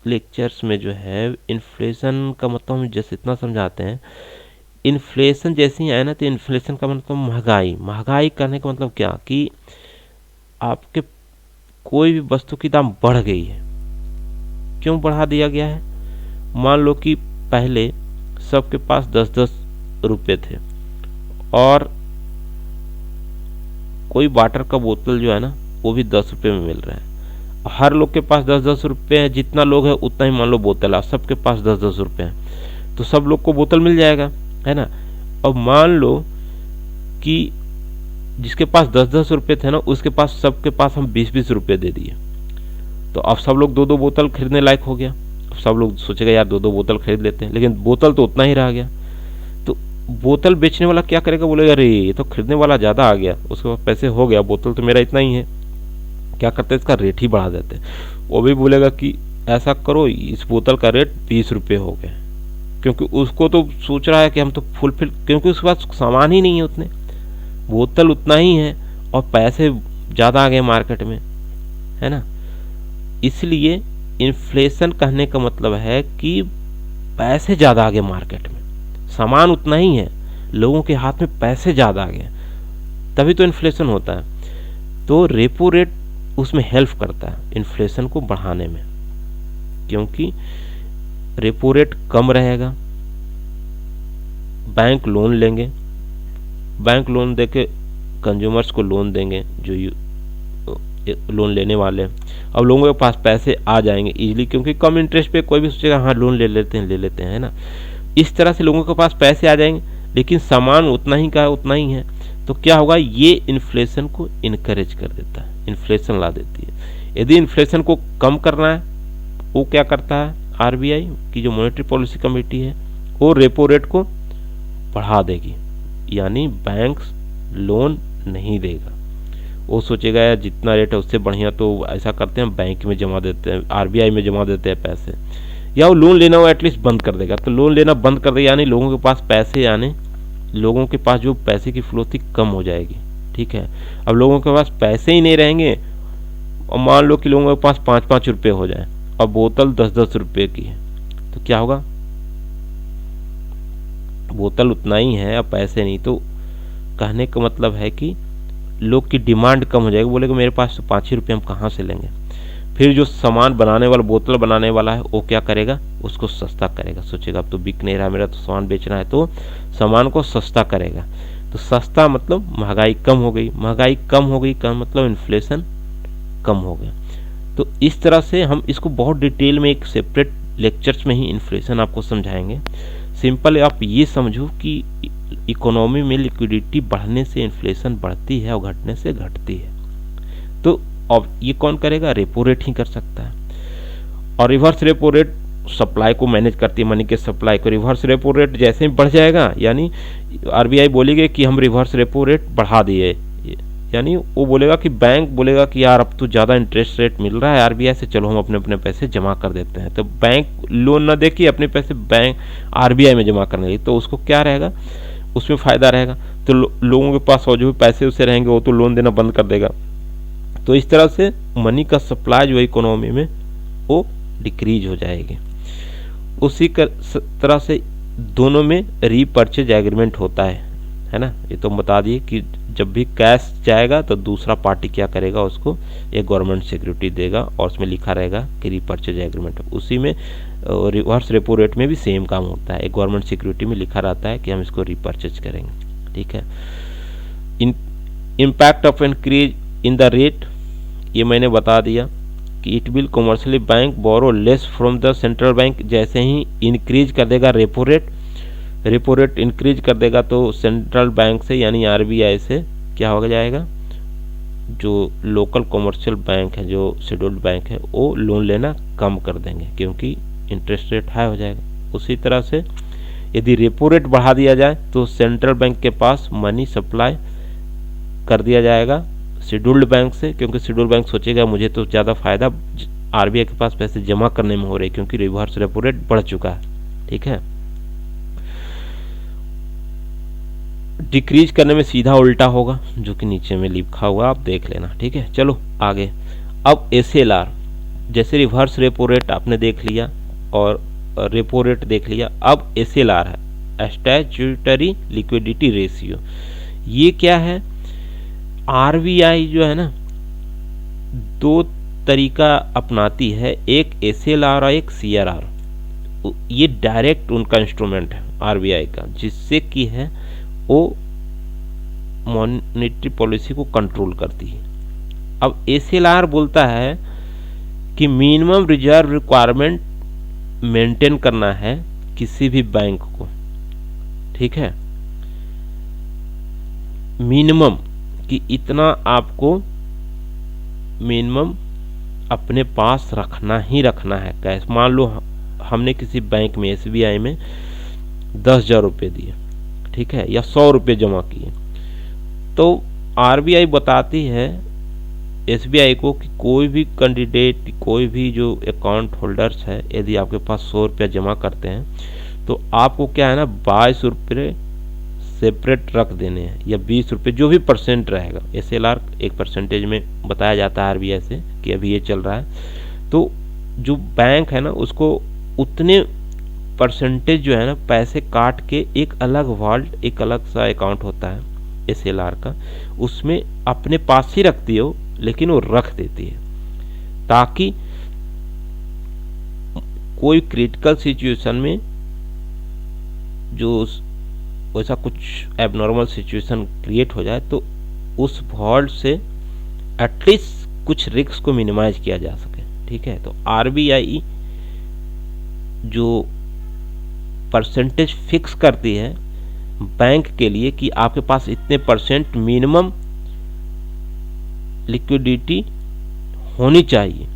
लेक्चर्स में जो है इन्फ्लेशन का मतलब हम जस्ट इतना समझाते हैं, इन्फ्लेशन जैसे ही आया ना तो इन्फ्लेशन का मतलब महंगाई करने का मतलब क्या, कि आपके कोई भी वस्तु की दाम बढ़ गई है। क्यों बढ़ा दिया गया है? मान लो कि पहले सबके पास 10-10 रुपये थे, और कोई वाटर का बोतल जो है ना वो भी 10 रुपये में मिल रहा है। हर लोग के पास 10-10 रुपये है, जितना लोग है उतना ही मान लो बोतल है, सबके पास 10-10 रुपये है, तो सब लोग को बोतल मिल जाएगा, है ना। अब मान लो कि जिसके पास 10-10 रुपये थे ना, उसके पास, सबके पास हम 20-20 रुपये दे दिए, तो अब सब लोग 2-2 बोतल खरीदने लायक हो गया। अब सब लोग सोचेगा यार 2-2 बोतल खरीद लेते हैं, लेकिन बोतल तो उतना ही रह गया। तो बोतल बेचने वाला क्या करेगा, बोलेगा अरे ये तो खरीदने वाला ज़्यादा आ गया, उसके पास पैसे हो गया, बोतल तो मेरा इतना ही है। क्या करते हैं, इसका रेट ही बढ़ा देते हैं। वो भी बोलेगा कि ऐसा करो, इस बोतल का रेट 20 रुपये हो गया, क्योंकि उसको तो सोच रहा है कि हम तो फुलफिल, क्योंकि उसके पास सामान ही नहीं है उतने, बोतल उतना ही है और पैसे ज़्यादा आ गए मार्केट में, है ना। इसलिए इन्फ्लेशन कहने का मतलब है कि पैसे ज़्यादा आ गए मार्केट में, सामान उतना ही है, लोगों के हाथ में पैसे ज़्यादा आ गए, तभी तो इन्फ्लेशन होता है। तो रेपो रेट उसमें हेल्प करता है इन्फ्लेशन को बढ़ाने में, क्योंकि रेपो रेट कम रहेगा, बैंक लोन लेंगे, बैंक लोन देके कंज्यूमर्स को लोन देंगे जो लोन लेने वाले, अब लोगों के पास पैसे आ जाएंगे इजीली, क्योंकि कम इंटरेस्ट पे कोई भी सोचेगा हाँ लोन ले लेते हैं, है ना। इस तरह से लोगों के पास पैसे आ जाएंगे, लेकिन सामान उतना ही का है, उतना ही है, तो क्या होगा, ये इन्फ्लेशन को इनकरेज कर देता है, इन्फ्लेशन ला देती है। यदि इन्फ्लेशन को कम करना है, वो क्या करता है, आरबीआई की जो मॉनेटरी पॉलिसी कमेटी है वो रेपो रेट को बढ़ा देगी, यानी बैंक लोन नहीं देगा। वो सोचेगा यार जितना रेट है उससे बढ़िया, तो ऐसा करते हैं बैंक में जमा देते हैं, आरबीआई में जमा देते हैं पैसे, या वो लोन लेना वो एटलीस्ट बंद कर देगा। तो लोन लेना बंद कर देगा, यानी लोगों के पास पैसे, यानी लोगों के पास जो पैसे की फ्लो थी कम हो जाएगी, ठीक है। अब लोगों के पास पैसे ही नहीं रहेंगे, और मान लो कि लोगों के पास 5-5 रुपये हो जाए और बोतल 10-10 रुपये की है, तो क्या होगा, बोतल उतना ही है अब पैसे नहीं, तो कहने का मतलब है कि लोग की डिमांड कम हो जाएगी, बोलेगा मेरे पास तो 5 ही रुपये हम कहाँ से लेंगे। फिर जो सामान बनाने वाला, बोतल बनाने वाला है, वो क्या करेगा, उसको सस्ता करेगा, सोचेगा अब तो बिक नहीं रहा मेरा, तो सामान बेचना है, तो सामान को सस्ता करेगा। तो सस्ता मतलब महंगाई कम हो गई, महंगाई कम हो गई का मतलब इन्फ्लेशन कम हो गया। तो इस तरह से हम इसको बहुत डिटेल में एक सेपरेट लेक्चर्स में ही इन्फ्लेशन आपको समझाएंगे। सिंपल आप ये समझो कि इकोनॉमी में लिक्विडिटी बढ़ने से इन्फ्लेशन बढ़ती है और घटने से घटती है। तो अब ये कौन करेगा? रेपो रेट ही कर सकता है। और रिवर्स रेपो रेट सप्लाई को मैनेज करती है, मनी के सप्लाई को। रिवर्स रेपो रेट जैसे ही बढ़ जाएगा, यानी आरबीआई बोलेगी कि हम रिवर्स रेपो रेट बढ़ा दिए, यानी वो बोलेगा कि बैंक बोलेगा कि यार अब तो ज़्यादा इंटरेस्ट रेट मिल रहा है आरबीआई से, चलो हम अपने अपने पैसे जमा कर देते हैं। तो बैंक लोन ना दे के अपने पैसे बैंक आरबीआई में जमा करने लगी, तो उसको क्या रहेगा? उसमें फ़ायदा रहेगा। तो लोगों के पास और जो भी पैसे उससे रहेंगे वो तो लोन देना बंद कर देगा। तो इस तरह से मनी का सप्लाई जो है इकोनॉमी में वो डिक्रीज हो जाएगी। उसी तरह से दोनों में रीपर्चेज एग्रीमेंट होता है ना। ये तो बता दिए कि जब भी कैश जाएगा तो दूसरा पार्टी क्या करेगा? उसको एक गवर्नमेंट सिक्योरिटी देगा और उसमें लिखा रहेगा कि रीपर्चेज एग्रीमेंट। उसी में रिवर्स रेपो रेट में भी सेम काम होता है, एक गवर्नमेंट सिक्योरिटी में लिखा रहता है कि हम इसको रीपर्चेज करेंगे। ठीक है। Impact of increase in the rate, ये मैंने बता दिया कि it will commercially bank borrow less from the central bank. जैसे ही इंक्रीज कर देगा रेपो रेट इंक्रीज कर देगा तो सेंट्रल बैंक से यानी आरबीआई से क्या हो जाएगा? जो लोकल कमर्शियल बैंक है, जो शेड्यूल्ड बैंक है, वो लोन लेना कम कर देंगे क्योंकि इंटरेस्ट रेट हाई हो जाएगा। उसी तरह से यदि रेपो रेट बढ़ा दिया जाए तो सेंट्रल बैंक के पास मनी सप्लाई कर दिया जाएगा शेड्यूल्ड बैंक से, क्योंकि शेड्यूल्ड बैंक सोचेगा मुझे तो ज़्यादा फायदा आरबीआई के पास पैसे जमा करने में हो रहे क्योंकि रिवर्स रेपो रेट बढ़ चुका है। ठीक है। डिक्रीज करने में सीधा उल्टा होगा, जो कि नीचे में लिखा हुआ आप देख लेना। ठीक है। चलो आगे। अब एसएलआर, जैसे रिवर्स रेपो रेट आपने देख लिया और रेपो रेट देख लिया, अब एसएलआर है, स्टैट्यूटरी लिक्विडिटी रेशियो। ये क्या है? आरबीआई जो है ना दो तरीका अपनाती है, एक एसएलआर और एक सीआरआर। ये डायरेक्ट उनका इंस्ट्रूमेंट है आरबीआई का, जिससे कि है वो मॉनेटरी पॉलिसी को कंट्रोल करती है। अब एसएलआर बोलता है कि मिनिमम रिजर्व रिक्वायरमेंट मेंटेन करना है किसी भी बैंक को। ठीक है। मिनिमम कि इतना आपको मिनिमम अपने पास रखना ही रखना है कैश। मान लो हमने किसी बैंक में एसबीआई में 10,000 रुपये दिए, ठीक है, या 100 रुपये जमा किए, तो आरबीआई बताती है एसबीआई को कि कोई भी कैंडिडेट, कोई भी जो अकाउंट होल्डर्स है, यदि आपके पास 100 रुपया जमा करते हैं तो आपको क्या है ना 22 रुपये सेपरेट रख देने हैं, या 20 रुपये जो भी परसेंट रहेगा। एसएलआर एक परसेंटेज में बताया जाता है आरबीआई से कि अभी ये चल रहा है, तो जो बैंक है ना उसको उतने परसेंटेज जो है ना पैसे काट के एक अलग वॉल्ट, एक अलग सा अकाउंट होता है एसएलआर का, उसमें अपने पास ही रखती हो लेकिन वो रख देती है ताकि कोई क्रिटिकल सिचुएशन में जो वैसा कुछ एबनॉर्मल सिचुएशन क्रिएट हो जाए तो उस वॉल्ट से एटलीस्ट कुछ रिस्क को मिनिमाइज किया जा सके। ठीक है। तो आरबीआई जो परसेंटेज फिक्स करती है बैंक के लिए कि आपके पास इतने परसेंट मिनिमम लिक्विडिटी होनी चाहिए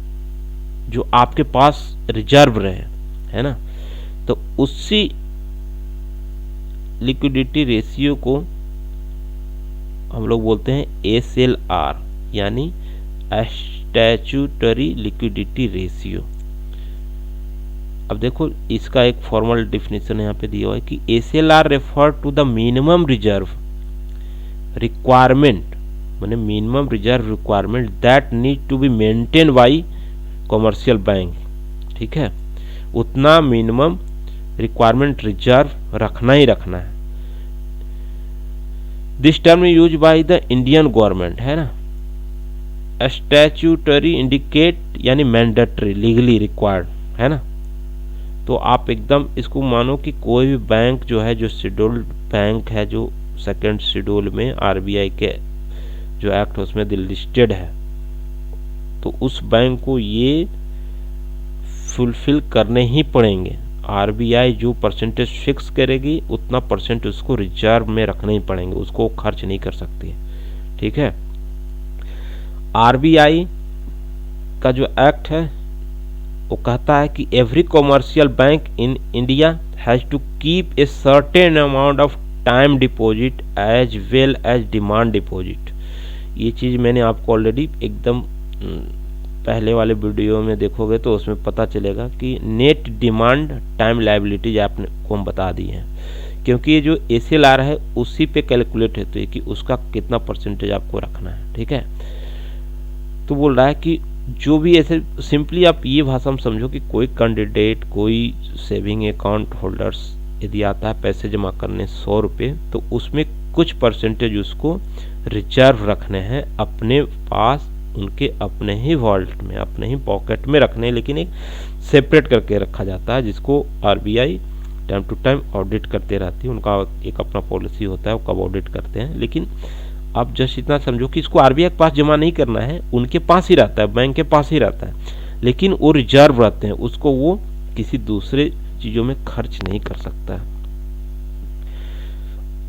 जो आपके पास रिजर्व रहे, है ना। तो उसी लिक्विडिटी रेशियो को हम लोग बोलते हैं एसएलआर, यानी स्टैट्यूटरी लिक्विडिटी रेशियो। अब देखो इसका एक फॉर्मल डेफिनेशन यहाँ पे दिया हुआ है कि SLR refer to the minimum reserve requirement, माने minimum reserve requirement that need to be maintain by commercial bank. ठीक है। उतना मिनिमम रिक्वायरमेंट रिजर्व रखना ही रखना है। This term use by the Indian government, है ना। स्टैट्यूटरी इंडिकेट यानी मैंडेटरी, लीगली रिक्वायर्ड, है ना। तो आप एकदम इसको मानो कि कोई भी बैंक जो है, जो शेड्यूल्ड बैंक है, जो सेकंड शेड्यूल में आरबीआई के जो एक्ट उसमें लिस्टेड है, तो उस बैंक को ये फुलफिल करने ही पड़ेंगे आरबीआई जो परसेंटेज फिक्स करेगी उतना परसेंट उसको रिजर्व में रखने ही पड़ेंगे, उसको खर्च नहीं कर सकती है। ठीक है, आरबीआई का जो एक्ट है वो कहता है कि every commercial bank in India has to keep a certain amount of time deposit as well as demand deposit. ये चीज़ मैंने आपको ऑलरेडी एकदम पहले वाले वीडियो में देखोगे तो उसमें पता चलेगा कि नेट डिमांड टाइम लायबिलिटीज आपने को हम बता दी है, क्योंकि ये जो एसएलआर है उसी पे कैलकुलेट होती है कि उसका कितना परसेंटेज आपको रखना है। ठीक है, तो बोल रहा है कि जो भी ऐसे सिंपली आप ये भाषा में समझो कि कोई कैंडिडेट, कोई सेविंग अकाउंट होल्डर्स यदि आता है पैसे जमा करने 100 रुपये, तो उसमें कुछ परसेंटेज उसको रिजर्व रखने हैं अपने पास, उनके अपने ही वॉलेट में, अपने ही पॉकेट में रखने, लेकिन एक सेपरेट करके रखा जाता है जिसको RBI time to time audit करते रहती है। उनका एक अपना पॉलिसी होता है, वो कब ऑडिट करते हैं, लेकिन आप जस्ट इतना समझो कि इसको आरबीआई के पास जमा नहीं करना है, उनके पास ही रहता है, बैंक के पास ही रहता है, लेकिन वो रिजर्व रहते हैं, उसको वो किसी दूसरे चीज़ों में खर्च नहीं कर सकता है।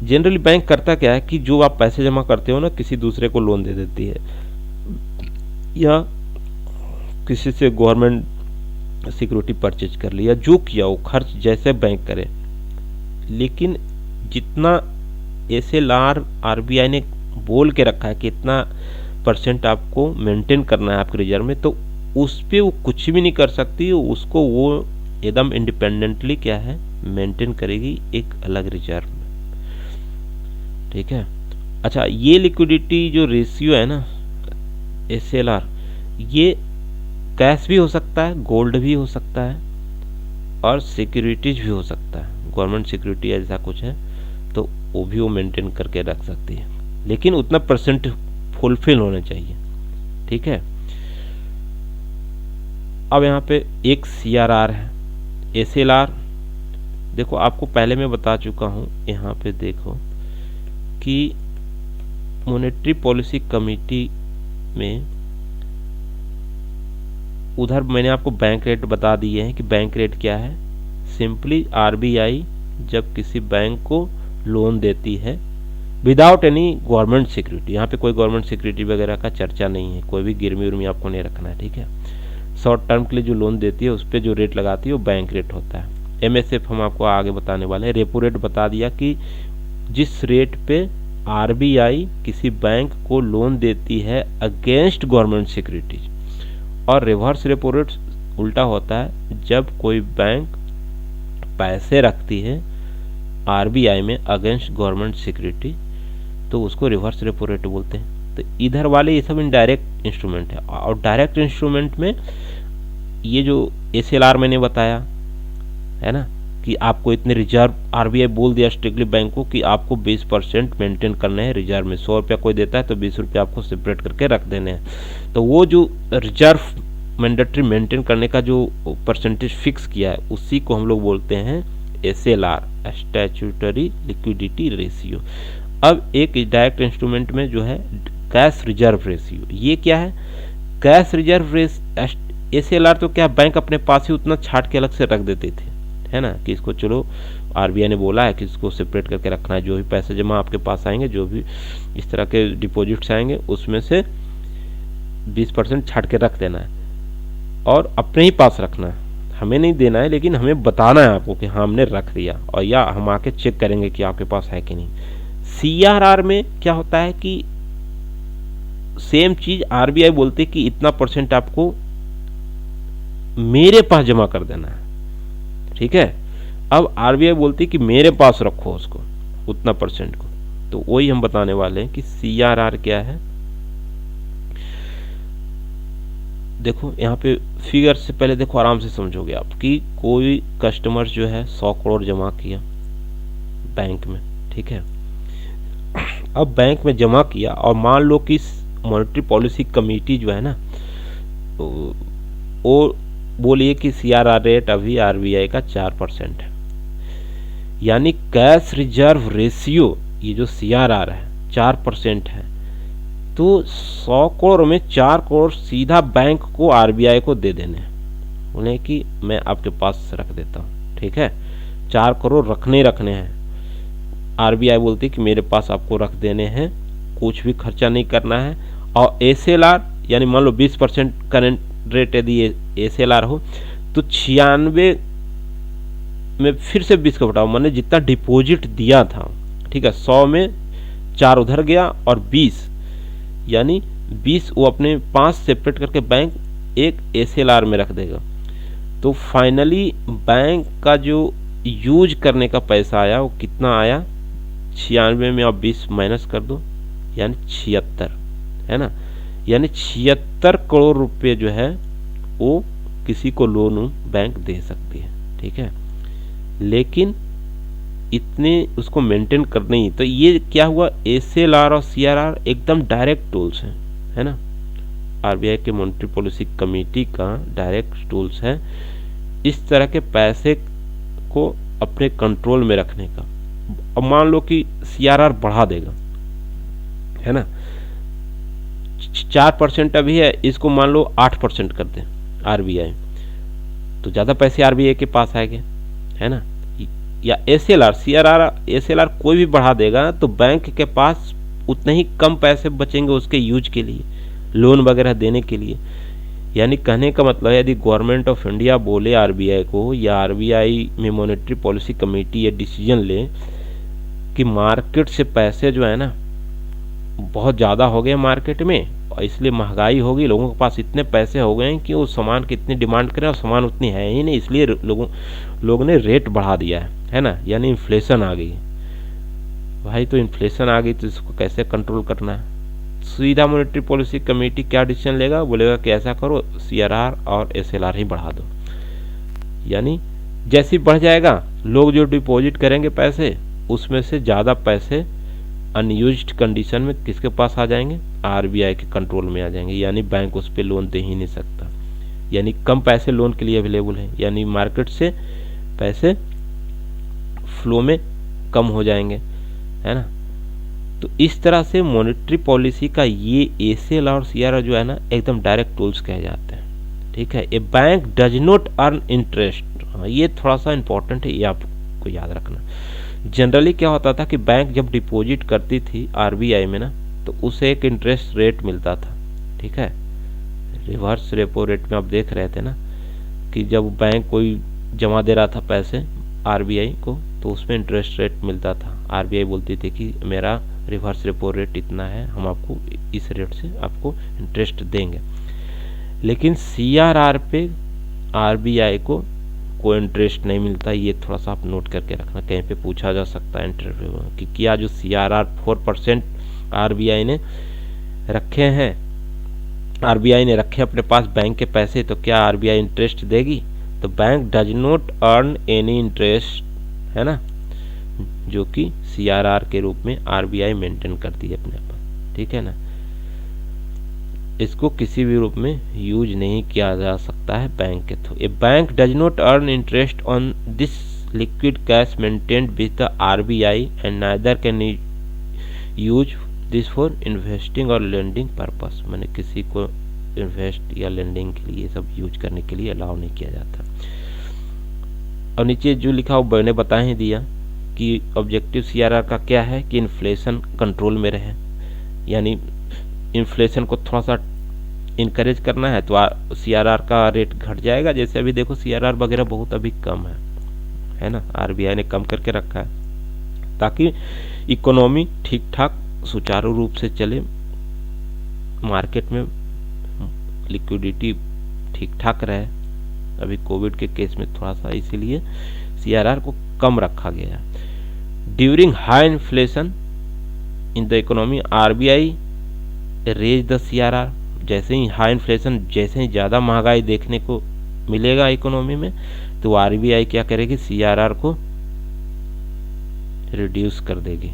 जनरली बैंक करता क्या है कि जो आप पैसे जमा करते हो ना, किसी दूसरे को लोन दे देती है या किसी से गवर्नमेंट सिक्योरिटी परचेज कर लिया, जो किया वो खर्च जैसे बैंक करे, लेकिन जितना एसएलआर आरबीआई ने बोल के रखा है कि इतना परसेंट आपको मेंटेन करना है आपके रिजर्व में, तो उस पर वो कुछ भी नहीं कर सकती, उसको वो एकदम इंडिपेंडेंटली क्या है मेंटेन करेगी एक अलग रिजर्व में। ठीक है, अच्छा, ये लिक्विडिटी जो रेशियो है ना एसएलआर, ये कैश भी हो सकता है, गोल्ड भी हो सकता है और सिक्योरिटीज भी हो सकता है। गवर्नमेंट सिक्योरिटी ऐसा कुछ है तो वो भी वो मेंटेन करके रख सकती है, लेकिन उतना परसेंट फुलफिल होना चाहिए। ठीक है, अब यहाँ पे एक सीआरआर है, एसएलआर देखो आपको पहले मैं बता चुका हूँ। यहाँ पे देखो कि मॉनेटरी पॉलिसी कमेटी में उधर मैंने आपको बैंक रेट बता दिए हैं कि बैंक रेट क्या है। सिंपली आरबीआई जब किसी बैंक को लोन देती है विदाउट एनी गवर्नमेंट सिक्योरिटी, यहाँ पे कोई गवर्नमेंट सिक्योरिटी वगैरह का चर्चा नहीं है, कोई भी गिरवी उर्मी आपको नहीं रखना है। ठीक है, शॉर्ट टर्म के लिए जो लोन देती है उस पर जो रेट लगाती है वो बैंक रेट होता है। एमएसएफ हम आपको आगे बताने वाले हैं। रेपो रेट बता दिया कि जिस रेट पे आरबीआई किसी बैंक को लोन देती है अगेंस्ट गवर्नमेंट सिक्योरिटीज, और रिवर्स रेपो रेट उल्टा होता है जब कोई बैंक पैसे रखती है आरबीआई में अगेंस्ट गवर्नमेंट सिक्योरिटी, तो उसको रिवर्स रेपो रेट बोलते हैं। तो इधर वाले ये सब इनडायरेक्ट इंस्ट्रूमेंट है, और डायरेक्ट इंस्ट्रूमेंट में ये जो एसएलआर मैंने बताया है ना कि आपको इतने रिजर्व, आरबीआई बोल दिया स्ट्रिक्टली बैंक को कि आपको 20% मेंटेन करने हैं रिजर्व में। 100 रुपया कोई देता है तो 20 रुपया आपको सेपरेट करके रख देने हैं। तो वो जो रिजर्व मैंडेटरी मेंटेन करने का जो परसेंटेज फिक्स किया है उसी को हम लोग बोलते हैं एसएलआर, स्टैट्यूटरी लिक्विडिटी रेशियो। अब एक डायरेक्ट इंस्ट्रूमेंट में जो है कैश रिजर्व रेशियो, ये क्या है? कैश रिजर्व एसएलआर तो क्या बैंक अपने पास ही उतना छाट के अलग से रख देते थे, है ना, कि इसको चलो आरबीआई ने बोला है कि इसको सेपरेट करके रखना है, जो भी पैसे जमा आपके पास आएंगे, जो भी इस तरह के डिपॉजिट्स आएंगे उसमें से 20% छाट के रख देना है और अपने ही पास रखना है, हमें नहीं देना है, लेकिन हमें बताना है आपको कि हाँ हमने रख दिया, और या हम आके चेक करेंगे कि आपके पास है कि नहीं। सीआरआर में क्या होता है कि सेम चीज आरबीआई बोलती है कि इतना परसेंट आपको मेरे पास जमा कर देना है, ठीक है। अब आरबीआई बोलती है कि मेरे पास रखो उसको उतना परसेंट को, तो वही हम बताने वाले हैं कि सीआरआर क्या है। देखो यहाँ पे फिगर से पहले देखो आराम से समझोगे आप कि कोई कस्टमर जो है 100 करोड़ जमा किया बैंक में, ठीक है। अब बैंक में जमा किया और मान लो कि मॉनेटरी पॉलिसी कमेटी जो है ना वो बोलिए कि सीआरआर रेट अभी आरबीआई का 4% है, यानी कैश रिजर्व रेशियो ये जो सीआरआर है 4% है, तो 100 करोड़ में 4 करोड़ सीधा बैंक को आरबीआई को दे देने, बोले कि मैं आपके पास रख देता हूँ, ठीक है, 4 करोड़ रखने हैं। आरबीआई बोलती है कि मेरे पास आपको रख देने हैं, कुछ भी खर्चा नहीं करना है। और एसएलआर यानी मान लो 20% करेंट रेट यदि एसएलआर हो तो 96 में फिर से 20 का घटाओ, मैंने जितना डिपॉजिट दिया था, ठीक है, 100 में 4 उधर गया और 20 यानी 20 वो अपने 5 सेपरेट करके बैंक एक एसएलआर में रख देगा। तो फाइनली बैंक का जो यूज करने का पैसा आया वो कितना आया, 96 में आप 20 माइनस कर दो यानी 76, है ना, यानी 76 करोड़ रुपए जो है वो किसी को लोन बैंक दे सकती है, ठीक है। लेकिन इतने उसको मेंटेन करना ही, तो ये क्या हुआ, एसएलआर और सीआरआर एकदम डायरेक्ट टूल्स हैं, है ना, आरबीआई के मॉनेटरी पॉलिसी कमेटी का डायरेक्ट टूल्स है इस तरह के पैसे को अपने कंट्रोल में रखने का। अब मान लो कि सीआरआर बढ़ा देगा, है ना, 4% अभी है, इसको मान लो 8% कर दे आरबीआई, तो ज़्यादा पैसे आरबीआई के पास आएंगे, है ना। या एसएलआर सीआरआर एसएलआर कोई भी बढ़ा देगा तो बैंक के पास उतने ही कम पैसे बचेंगे उसके यूज के लिए, लोन वगैरह देने के लिए। यानी कहने का मतलब है यदि गवर्नमेंट ऑफ इंडिया बोले आरबीआई को या आरबीआई में मॉनेटरी पॉलिसी कमेटी ये डिसीजन ले कि मार्केट से पैसे जो है ना बहुत ज़्यादा हो गए मार्केट में और इसलिए महंगाई होगी, लोगों के पास इतने पैसे हो गए हैं कि वो सामान की इतनी डिमांड करें और सामान उतनी है ही नहीं, इसलिए लोगों ने रेट बढ़ा दिया है ना, यानी इन्फ्लेशन आ गई। भाई तो इन्फ्लेशन आ गई तो इसको कैसे कंट्रोल करना है, सीधा मॉनेटरी पॉलिसी कमेटी क्या डिसीजन लेगा, बोलेगा कि ऐसा करो सीआरआर और एसएलआर ही बढ़ा दो। यानी जैसे ही बढ़ जाएगा लोग जो डिपॉजिट करेंगे पैसे उसमें से ज़्यादा पैसे अनयूज्ड कंडीशन में किसके पास आ जाएंगे, आरबीआई के कंट्रोल में आ जाएंगे, यानी बैंक उस पर लोन दे ही नहीं सकता, यानी कम पैसे लोन के लिए अवेलेबल हैं, यानी मार्केट से पैसे फ्लो में कम हो जाएंगे, है ना। तो इस तरह से मॉनेटरी पॉलिसी का ये एसएलआर और सीआरआर जो है ना एकदम डायरेक्ट टूल्स कहे जाते हैं, ठीक है। A bank does not earn interest, ये थोड़ा सा इंपॉर्टेंट है, ये आपको याद रखना। जनरली क्या होता था कि बैंक जब डिपॉजिट करती थी आरबीआई में ना तो उसे एक इंटरेस्ट रेट मिलता था, ठीक है, रिवर्स रेपो रेट में आप देख रहे थे ना कि जब बैंक कोई जमा दे रहा था पैसे आरबीआई को तो उसमें इंटरेस्ट रेट मिलता था, आरबीआई बोलती थी कि मेरा रिवर्स रेपो रेट इतना है, हम आपको इस रेट से आपको इंटरेस्ट देंगे। लेकिन सीआरआर पे आरबीआई को कोई इंटरेस्ट नहीं मिलता, ये थोड़ा सा आप नोट करके रखना, कहीं पे पूछा जा सकता है इंटरव्यू में कि क्या जो सीआरआर 4% आरबीआई ने रखे हैं, आरबीआई ने रखे अपने पास बैंक के पैसे, तो क्या आरबीआई इंटरेस्ट देगी, तो bank does not earn any interest, है ना, जो कि सीआरआर के रूप में आरबीआई मेंटेन करती है अपने पास, ठीक है ना। इसको किसी भी रूप में यूज नहीं किया जा सकता है बैंक के through. A bank does not earn interest on this liquid cash maintained with the RBI and neither can use this for investing और लेंडिंग पर्पस, मैंने किसी को इन्वेस्ट या लेंडिंग के लिए सब यूज करने के लिए अलाउ नहीं किया जाता। और नीचे जो लिखा वो मैंने बता ही दिया कि ऑब्जेक्टिव सीआरआर का क्या है कि इन्फ्लेशन कंट्रोल में रहे, यानी इन्फ्लेशन को थोड़ा सा इनकरेज करना है तो सीआरआर का रेट घट जाएगा। जैसे अभी देखो सीआरआर वगैरह बहुत अभी कम है ना, आरबीआई ने कम करके रखा है ताकि इकोनॉमी ठीक ठाक सुचारू रूप से चले, मार्केट में लिक्विडिटी ठीक ठाक रहे। अभी कोविड के केस में थोड़ा सा इसीलिए सीआरआर को कम रखा गया है। During high inflation in the economy RBI raise the CRR, जैसे ही हाई इन्फ्लेशन, जैसे ही ज़्यादा महंगाई देखने को मिलेगा इकोनॉमी में तो आरबीआई क्या करेगी, सीआरआर को रिड्यूस कर देगी,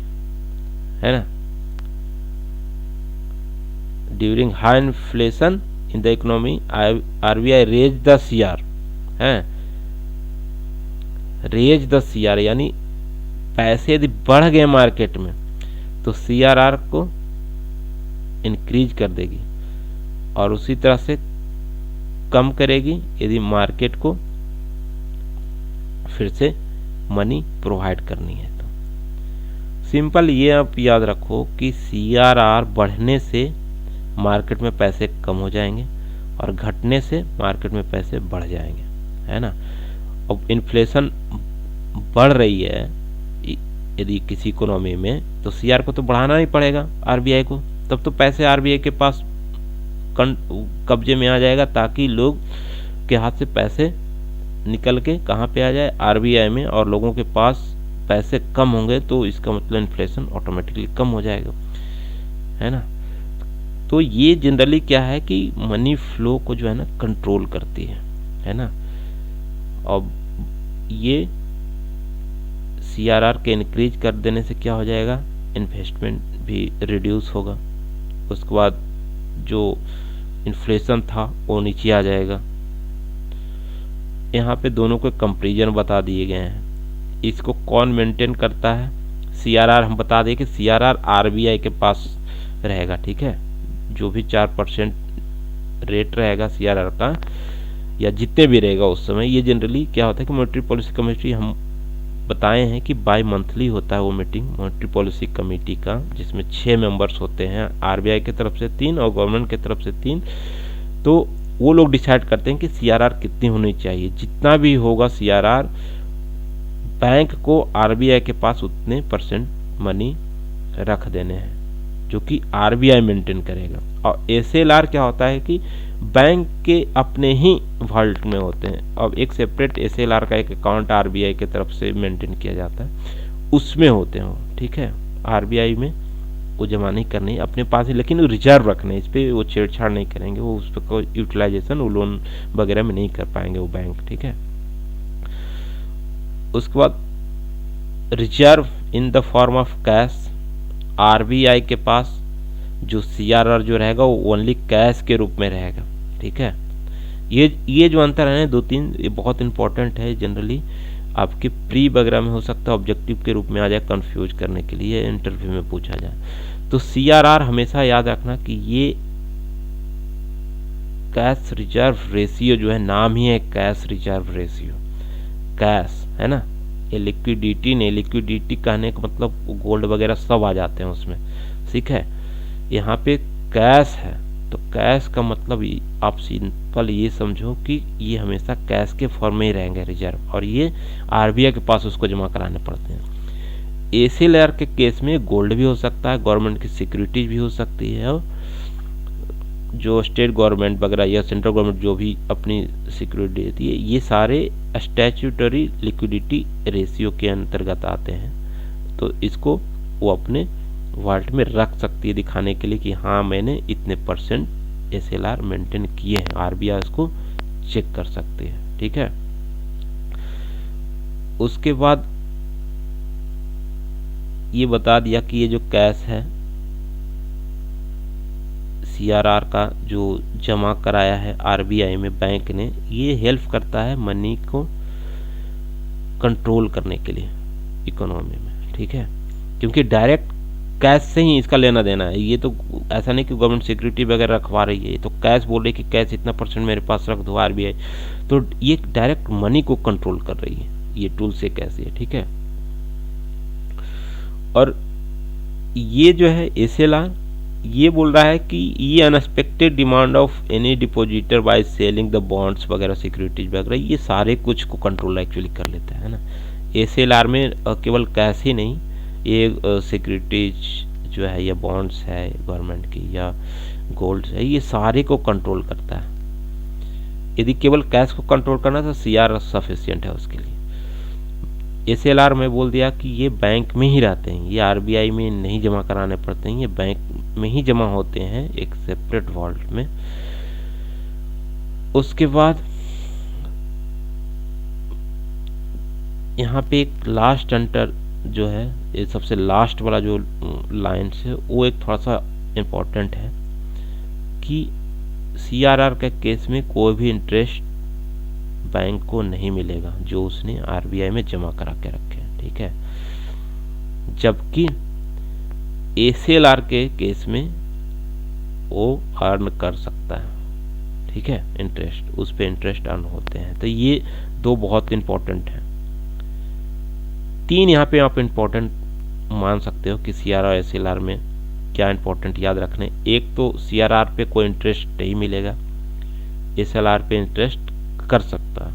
है ना। During high inflation in the economy RBI raise the CR, है रेज द सीआर, यानी पैसे यदि बढ़ गए मार्केट में तो सीआरआर को इंक्रीज कर देगी और उसी तरह से कम करेगी यदि मार्केट को फिर से मनी प्रोवाइड करनी है। तो सिंपल ये आप याद रखो कि CRR बढ़ने से मार्केट में पैसे कम हो जाएंगे और घटने से मार्केट में पैसे बढ़ जाएंगे, है ना। अब इन्फ्लेशन बढ़ रही है यदि किसी इकोनॉमी में, तो CR को तो बढ़ाना ही पड़ेगा RBI को, तब तो पैसे RBI के पास कब्जे में आ जाएगा, ताकि लोग के हाथ से पैसे निकल के कहाँ पे आ जाए, RBI में, और लोगों के पास पैसे कम होंगे तो इसका मतलब इन्फ्लेशन ऑटोमेटिकली कम हो जाएगा, है ना। तो ये जनरली क्या है कि मनी फ्लो को जो है ना कंट्रोल करती है ना। अब ये CRR के इंक्रीज कर देने से क्या हो जाएगा, इन्वेस्टमेंट भी रिड्यूस होगा, उसके बाद जो इन्फ्लेशन था वो नीचे आ जाएगा। यहाँ पे दोनों के कंपैरिजन बता दिए गए हैं। इसको कौन मेंटेन करता है, CRR हम बता दें कि CRR RBI के पास रहेगा, ठीक है। जो भी 4% रेट रहेगा CRR का, या जितने भी रहेगा उस समय, ये जनरली क्या होता है कि मॉनेटरी पॉलिसी कमेटी हम बताए हैं कि बाई मंथली होता है वो मीटिंग मॉनेटरी पॉलिसी कमेटी का, जिसमें 6 मेंबर्स होते हैं, RBI की तरफ से 3 और गवर्नमेंट की तरफ से 3। तो वो लोग डिसाइड करते हैं कि CRR कितनी होनी चाहिए। जितना भी होगा CRR, बैंक को RBI के पास उतने % मनी रख देने हैं, जो कि RBI मेंटेन करेगा। और SLR क्या होता है कि बैंक के अपने ही वॉल्ट में होते हैं। अब एक सेपरेट SLR का एक अकाउंट RBI की तरफ से मेंटेन किया जाता है, उसमें होते हैं वो, ठीक है। RBI में वो जमा नहीं करनी अपने पास ही, लेकिन रिजर्व रखने, इस पर वो छेड़छाड़ नहीं करेंगे, वो उस पर कोई यूटिलाइजेशन वो लोन वगैरह में नहीं कर पाएंगे वो बैंक, ठीक है। उसके बाद reserve in the form of cash, RBI के पास जो CRR जो रहेगा वो ओनली कैश के रूप में रहेगा, ठीक है। ये जो अंतर है 2-3, ये बहुत इंपॉर्टेंट है। जनरली आपके प्री वगैरह में हो सकता है ऑब्जेक्टिव के रूप में आ जाए, कंफ्यूज करने के लिए, इंटरव्यू में पूछा जाए। तो CRR हमेशा याद रखना कि ये कैश रिजर्व रेशियो जो है, नाम ही है कैश रिजर्व रेशियो, कैश है ना। ये लिक्विडिटी नहीं, लिक्विडिटी कहने का मतलब गोल्ड वगैरह सब आ जाते हैं उसमें, ठीक है। यहाँ पे कैश है, तो कैश का मतलब आप सिंपल ये समझो कि ये हमेशा कैश के फॉर्म में ही रहेंगे रिजर्व, और ये RBI के पास उसको जमा कराने पड़ते हैं। SLR के केस में गोल्ड भी हो सकता है, गवर्नमेंट की सिक्योरिटीज भी हो सकती है, और जो स्टेट गवर्नमेंट वगैरह या सेंट्रल गवर्नमेंट जो भी अपनी सिक्योरिटी देती है, ये सारे स्टैट्यूटरी लिक्विडिटी रेशियो के अंतर्गत आते हैं। तो इसको वो अपने वॉल्ट में रख सकती है, दिखाने के लिए कि हाँ मैंने इतने % SLR मेंटेन किए हैं। RBI इसको चेक कर सकती है, ठीक है। उसके बाद ये बता दिया कि ये जो कैश है CRR का जो जमा कराया है RBI में बैंक ने, ये हेल्प करता है मनी को कंट्रोल करने के लिए इकोनॉमी में, ठीक है। क्योंकि डायरेक्ट कैश से ही इसका लेना देना है। ये तो ऐसा नहीं कि गवर्नमेंट सिक्योरिटी वगैरह रखवा रही है, ये तो कैश बोल रही है कि कैश इतना % मेरे पास रख दो RBI, तो ये डायरेक्ट मनी को कंट्रोल कर रही है, ये टूल से कैसे है, ठीक है। और ये जो है SLR, ये बोल रहा है कि ये unexpected demand of any depositor by selling the bonds वगैरह सिक्योरिटीज वगैरह, ये सारे कुछ को कंट्रोल एक्चुअली कर लेता है ना। SLR में केवल कैश ही नहीं, ये सिक्योरिटीज जो है या बॉन्ड्स है गवर्नमेंट की या गोल्ड है, ये सारे को कंट्रोल करता है। यदि केवल कैश को कंट्रोल करना तो CRR सफिशिएंट है उसके लिए। SLR में बोल दिया कि ये बैंक में ही रहते हैं, ये RBI में नहीं जमा कराने पड़ते हैं, ये बैंक में ही जमा होते हैं एक सेपरेट वॉल्ट में। उसके बाद यहाँ पे एक लास्ट अंतर जो है, ये सबसे लास्ट वाला जो लाइन है वो एक थोड़ा सा इम्पोर्टेंट है कि CRR के केस में कोई भी इंटरेस्ट बैंक को नहीं मिलेगा जो उसने RBI में जमा करा के रखे, ठीक है। जबकि SLR के केस में वो अर्न कर सकता है, ठीक है, इंटरेस्ट, उस पे इंटरेस्ट अर्न होते हैं। तो ये दो बहुत इंपॉर्टेंट है, 3 यहाँ पे आप इम्पोर्टेंट मान सकते हो कि CRR और SLR में क्या इम्पोर्टेंट याद रखने। एक तो CRR पे कोई इंटरेस्ट नहीं मिलेगा, SLR पे इंटरेस्ट कर सकता है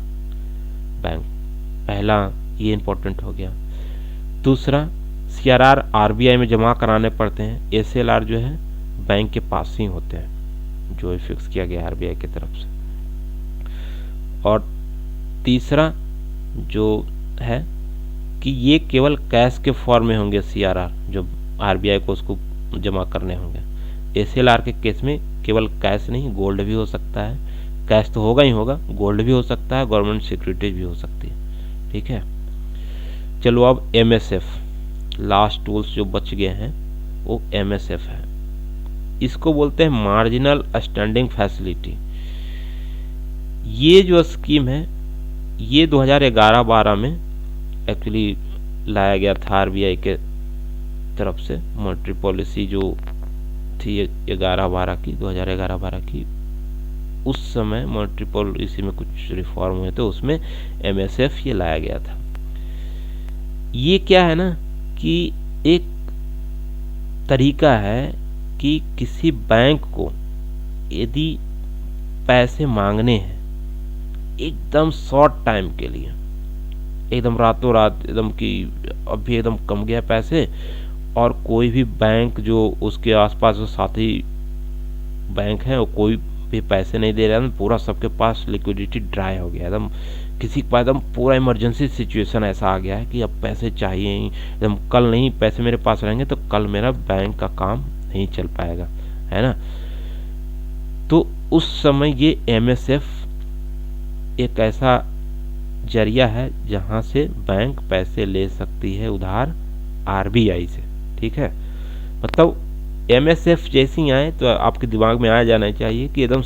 बैंक, पहला ये इम्पोर्टेंट हो गया। दूसरा, CRR RBI में जमा कराने पड़ते हैं, SLR जो है बैंक के पास ही होते हैं, जो फिक्स किया गया RBI की तरफ से। और तीसरा जो है कि ये केवल कैश के फॉर्म में होंगे, CRR जो RBI को उसको जमा करने होंगे। SLR के केस में केवल कैश नहीं, गोल्ड भी हो सकता है, कैश तो होगा ही होगा, गोल्ड भी हो सकता है, गवर्नमेंट सिक्योरिटीज भी हो सकती है। ठीक है, चलो अब MSF, लास्ट टूल्स जो बच गए हैं वो MSF है। इसको बोलते हैं मार्जिनल स्टैंडिंग फैसिलिटी। ये जो स्कीम है ये 2011-12 में एक्चुअली लाया गया था RBI के तरफ से। मॉनेटरी पॉलिसी जो थी 2011-12 की, उस समय मॉनेटरी पॉलिसी में कुछ रिफॉर्म हुए थे, उसमें MSF ये लाया गया था। ये क्या है ना कि एक तरीका है कि किसी बैंक को यदि पैसे मांगने हैं एकदम शॉर्ट टाइम के लिए, एकदम रातों रात, एकदम कि अभी एकदम कम गया पैसे, और कोई भी बैंक जो उसके आसपास जो साथी बैंक है वो कोई भी पैसे नहीं दे रहा है, पूरा सबके पास लिक्विडिटी ड्राई हो गया, एकदम किसी के पास एकदम पूरा इमरजेंसी सिचुएशन ऐसा आ गया है कि अब पैसे चाहिए ही, एकदम कल नहीं पैसे मेरे पास रहेंगे तो कल मेरा बैंक का काम नहीं चल पाएगा, है ना। तो उस समय ये MSF एक ऐसा जरिया है जहां से बैंक पैसे ले सकती है उधार RBI से। ठीक है, मतलब MSF जैसी आए तो आपके दिमाग में आ जाना चाहिए कि एकदम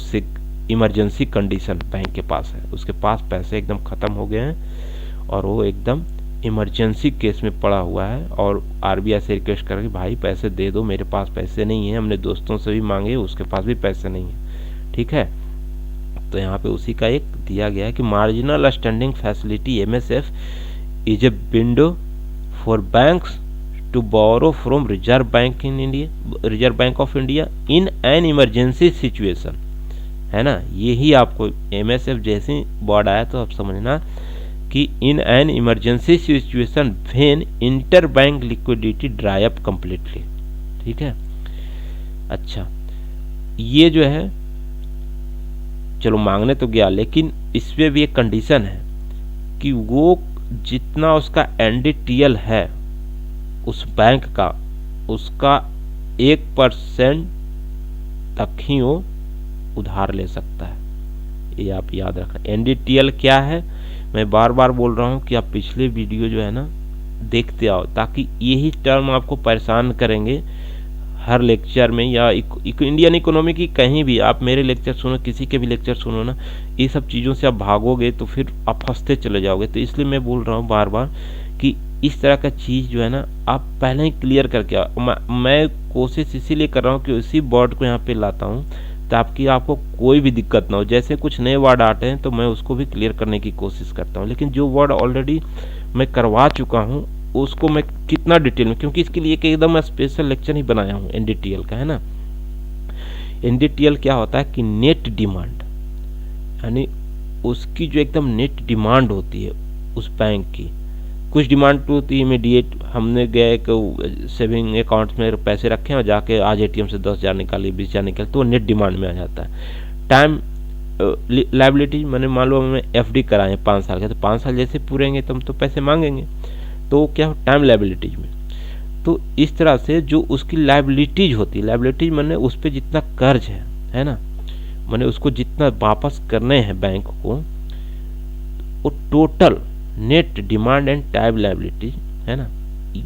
इमरजेंसी कंडीशन बैंक के पास है, उसके पास पैसे एकदम ख़त्म हो गए हैं और वो एकदम इमरजेंसी केस में पड़ा हुआ है और RBI से रिक्वेस्ट कर कि भाई पैसे दे दो, मेरे पास पैसे नहीं है, हमने दोस्तों से भी मांगे उसके पास भी पैसे नहीं है। ठीक है, तो यहाँ पे उसी का एक दिया गया है कि marginal standing facility MSF is a window for banks to borrow from Reserve Bank of India in an emergency situation, है ना। यही आपको MSF जैसे वर्ड आया तो आप समझना कि इन an emergency situation when inter bank liquidity dry up completely. ठीक है, अच्छा ये जो है चलो मांगने तो गया, लेकिन इसमें भी एक कंडीशन है कि वो जितना उसका NDTL है उस बैंक का, उसका 1% तक ही वो उधार ले सकता है। ये आप याद रखना। NDTL क्या है, मैं बार बार बोल रहा हूँ कि आप पिछले वीडियो जो है ना देखते आओ, ताकि यही टर्म आपको परेशान करेंगे हर लेक्चर में, या इंडियन इकोनॉमी की कहीं भी आप मेरे लेक्चर सुनो, किसी के भी लेक्चर सुनो ना, ये सब चीज़ों से आप भागोगे तो फिर आप फंसते चले जाओगे। तो इसलिए मैं बोल रहा हूँ बार बार कि इस तरह का चीज़ जो है ना आप पहले ही क्लियर करके आओ। मैं कोशिश इसीलिए कर रहा हूँ कि उसी वर्ड को यहाँ पे लाता हूँ ताकि आपको कोई भी दिक्कत ना हो। जैसे कुछ नए वर्ड आते हैं तो मैं उसको भी क्लियर करने की कोशिश करता हूँ, लेकिन जो वर्ड ऑलरेडी मैं करवा चुका हूँ उसको मैं कितना डिटेल में, क्योंकि इसके लिए एकदम स्पेशल लेक्चर ही बनाया हूँ NDTL का, है ना। NDTL क्या होता है कि नेट डिमांड, यानी उसकी जो एकदम नेट डिमांड होती है उस बैंक की। कुछ डिमांड तो होती है इमीडिएट, हमने गए कि सेविंग अकाउंट में पैसे रखे और जाके आज ATM से 10,000 निकाली, 20,000 निकाली, तो नेट डिमांड में आ जाता है। टाइम लायबिलिटी, मैंने मान लो हमें FD कराए 5 साल के, तो 5 साल जैसे पूरेंगे तो हम तो पैसे मांगेंगे, तो क्या हो टाइम लायबिलिटीज में। तो इस तरह से जो उसकी लायबिलिटीज होती है, लायबिलिटीज मैंने उस पर जितना कर्ज है ना, मैंने उसको जितना वापस करने हैं बैंक को, वो total net demand and time liabilities, है ना।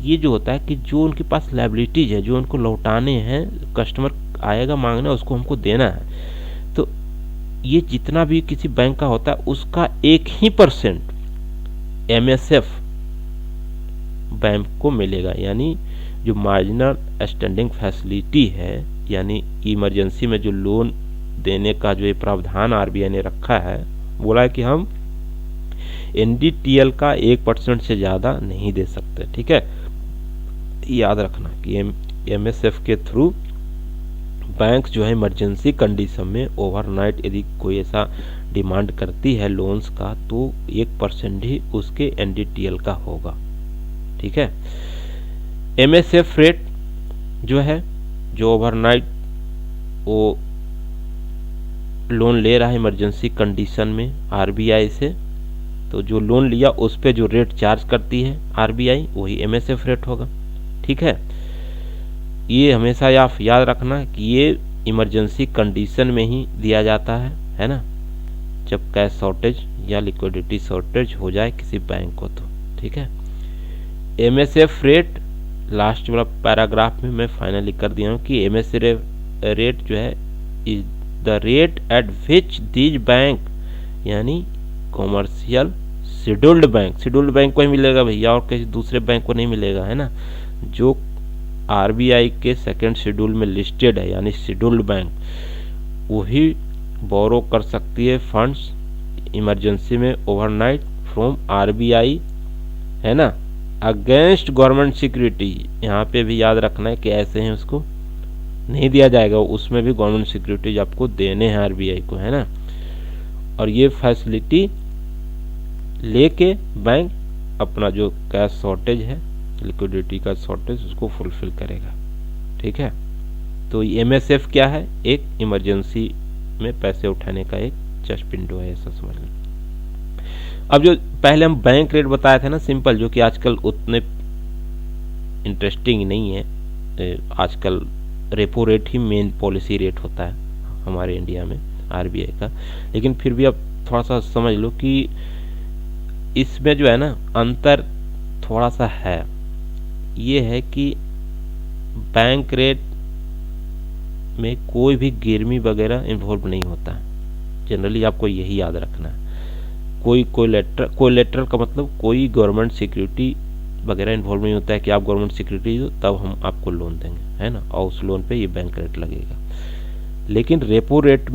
ये जो होता है कि जो उनके पास लायबिलिटीज है, जो उनको लौटाने हैं, कस्टमर आएगा मांगना, उसको हमको देना है, तो ये जितना भी किसी बैंक का होता है उसका 1% MSF बैंक को मिलेगा। यानी जो मार्जिनल स्टैंडिंग फैसिलिटी है, यानी इमरजेंसी में जो लोन देने का जो ये प्रावधान RBI ने रखा है, बोला है कि हम NDTL का 1% से ज़्यादा नहीं दे सकते। ठीक है, याद रखना कि MSF के थ्रू बैंक जो है इमरजेंसी कंडीशन में ओवरनाइट यदि कोई ऐसा डिमांड करती है लोन्स का तो 1% ही उसके NDTL का होगा। ठीक है, MSF रेट जो है, जो ओवरनाइट वो लोन ले रहा है इमरजेंसी कंडीशन में RBI से, तो जो लोन लिया उस पे जो रेट चार्ज करती है RBI वही MSF रेट होगा। ठीक है, ये हमेशा आप याद रखना कि ये इमरजेंसी कंडीशन में ही दिया जाता है ना, जब कैश शॉर्टेज या लिक्विडिटी शॉर्टेज हो जाए किसी बैंक को तो। ठीक है, MSF रेट लास्ट वाला पैराग्राफ में मैं फाइनली कर दिया हूँ कि MSF रेट जो है is the rate at which these bank यानी कॉमर्शियल शेड्यूल्ड बैंक को ही मिलेगा भैया, और किसी दूसरे बैंक को नहीं मिलेगा, है ना, जो RBI के सेकेंड शेड्यूल में लिस्टेड है यानी शेड्यूल्ड बैंक, वही बोरो कर सकती है फंड्स इमरजेंसी में ओवरनाइट फ्रॉम RBI, है ना, अगेंस्ट गवर्नमेंट सिक्योरिटी। यहाँ पे भी याद रखना है कि ऐसे हैं उसको नहीं दिया जाएगा, उसमें भी गवर्नमेंट सिक्योरिटीज आपको देने हैं RBI को, है ना, और ये फैसिलिटी लेके बैंक अपना जो कैश शॉर्टेज है, लिक्विडिटी का शॉर्टेज, उसको फुलफिल करेगा। ठीक है, तो MSF क्या है, एक इमरजेंसी में पैसे उठाने का एक जस्ट विंडो है, ऐसा समझ लें। अब जो पहले हम बैंक रेट बताया था ना सिंपल, जो कि आजकल उतने इंटरेस्टिंग नहीं है, आजकल रेपो रेट ही मेन पॉलिसी रेट होता है हमारे इंडिया में RBI का, लेकिन फिर भी अब थोड़ा सा समझ लो कि इसमें जो है ना अंतर थोड़ा सा है, ये है कि बैंक रेट में कोई भी गिरवी वगैरह इन्वॉल्व नहीं होता है, जनरली आपको यही याद रखना है। कोलेटरल का मतलब कोई गवर्नमेंट सिक्योरिटी वगैरह इन्वॉल्व नहीं होता है कि आप गवर्नमेंट सिक्योरिटी दो तब हम आपको लोन देंगे, है ना, और उस लोन पे ये बैंक रेट लगेगा। लेकिन रेपो रेट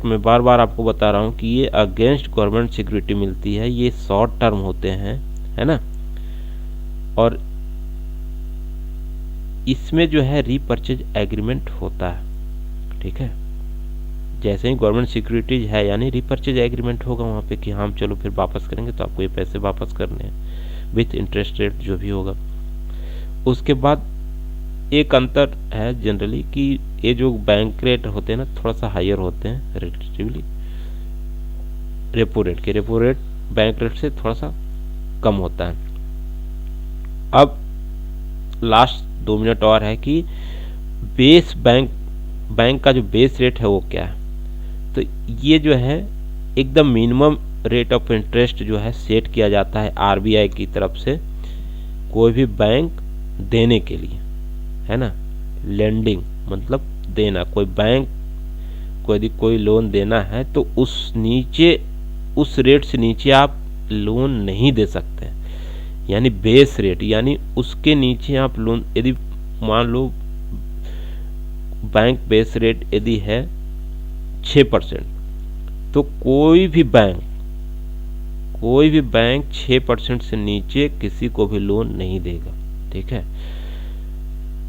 में बार बार आपको बता रहा हूँ कि ये अगेंस्ट गवर्नमेंट सिक्योरिटी मिलती है, ये शॉर्ट टर्म होते हैं, है ना, और इसमें जो है रीपर्चेज एग्रीमेंट होता है। ठीक है, जैसे ही गवर्नमेंट सिक्योरिटीज है यानी रीपर्चेज एग्रीमेंट होगा वहाँ पे कि हम चलो फिर वापस करेंगे तो आपको ये पैसे वापस करने हैं विथ इंटरेस्ट रेट जो भी होगा। उसके बाद एक अंतर है जनरली कि ये जो बैंक रेट होते हैं ना थोड़ा सा हायर होते हैं relatively repo rate bank rate से थोड़ा सा कम होता है। अब लास्ट 2 मिनट और है कि बेस बैंक का जो बेस रेट है वो क्या है, तो ये जो है एकदम मिनिमम रेट ऑफ इंटरेस्ट जो है सेट किया जाता है RBI की तरफ से कोई भी बैंक देने के लिए, है ना, लेंडिंग मतलब देना, कोई बैंक को यदि कोई लोन देना है तो उस रेट से नीचे आप लोन नहीं दे सकते, यानी बेस रेट, यानी उसके नीचे आप लोन, यदि मान लो बैंक बेस रेट यदि है 6%, तो कोई भी बैंक 6% से नीचे किसी को भी लोन नहीं देगा। ठीक है,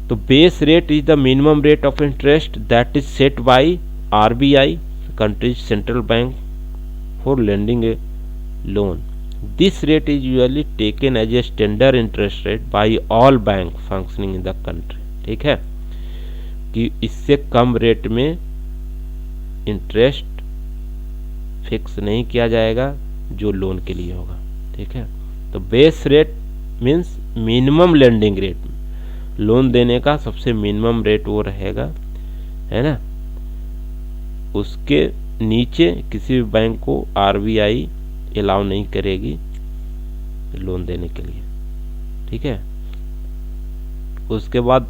तो base rate is the minimum rate of interest that is set by RBI, country's central bank, for lending a loan. This rate is usually taken as a standard interest rate by all bank functioning in the country. ठीक है, कि इससे कम rate में interest fix नहीं किया जाएगा जो लोन के लिए होगा। ठीक है, तो base rate means minimum lending rate, loan देने का सबसे मिनिमम रेट वो रहेगा, है ना, उसके नीचे किसी भी बैंक को RBI अलाउ नहीं करेगी लोन देने के लिए। ठीक है, उसके बाद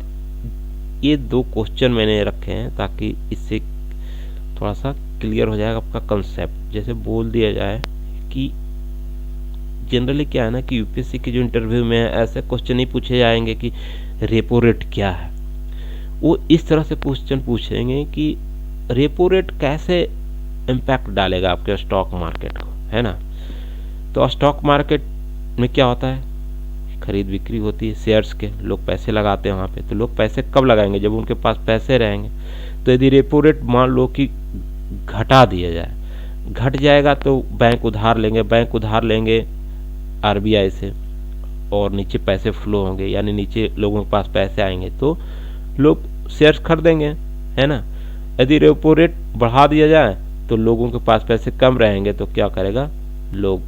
ये 2 क्वेश्चन मैंने रखे हैं ताकि इससे थोड़ा सा क्लियर हो जाएगा आपका कंसेप्ट। जैसे बोल दिया जाए कि जनरली क्या है ना कि UPSC के जो इंटरव्यू में ऐसे क्वेश्चन नहीं पूछे जाएंगे कि रेपो रेट क्या है, वो इस तरह से क्वेश्चन पूछेंगे कि रेपो रेट कैसे इम्पैक्ट डालेगा आपके स्टॉक मार्केट को, है ना, तो स्टॉक मार्केट में क्या होता है, खरीद बिक्री होती है शेयर्स के, लोग पैसे लगाते हैं वहाँ पे। तो लोग पैसे कब लगाएंगे, जब उनके पास पैसे रहेंगे। तो यदि रेपो रेट मान लो कि घटा दिया जाए, घट जाएगा तो बैंक उधार लेंगे आरबीआई से, और नीचे पैसे फ्लो होंगे, यानी नीचे लोगों के पास पैसे आएंगे तो लोग शेयर्स खरीदेंगे, है ना। यदि रेपो रेट बढ़ा दिया जाए तो लोगों के पास पैसे कम रहेंगे, तो क्या करेगा, लोग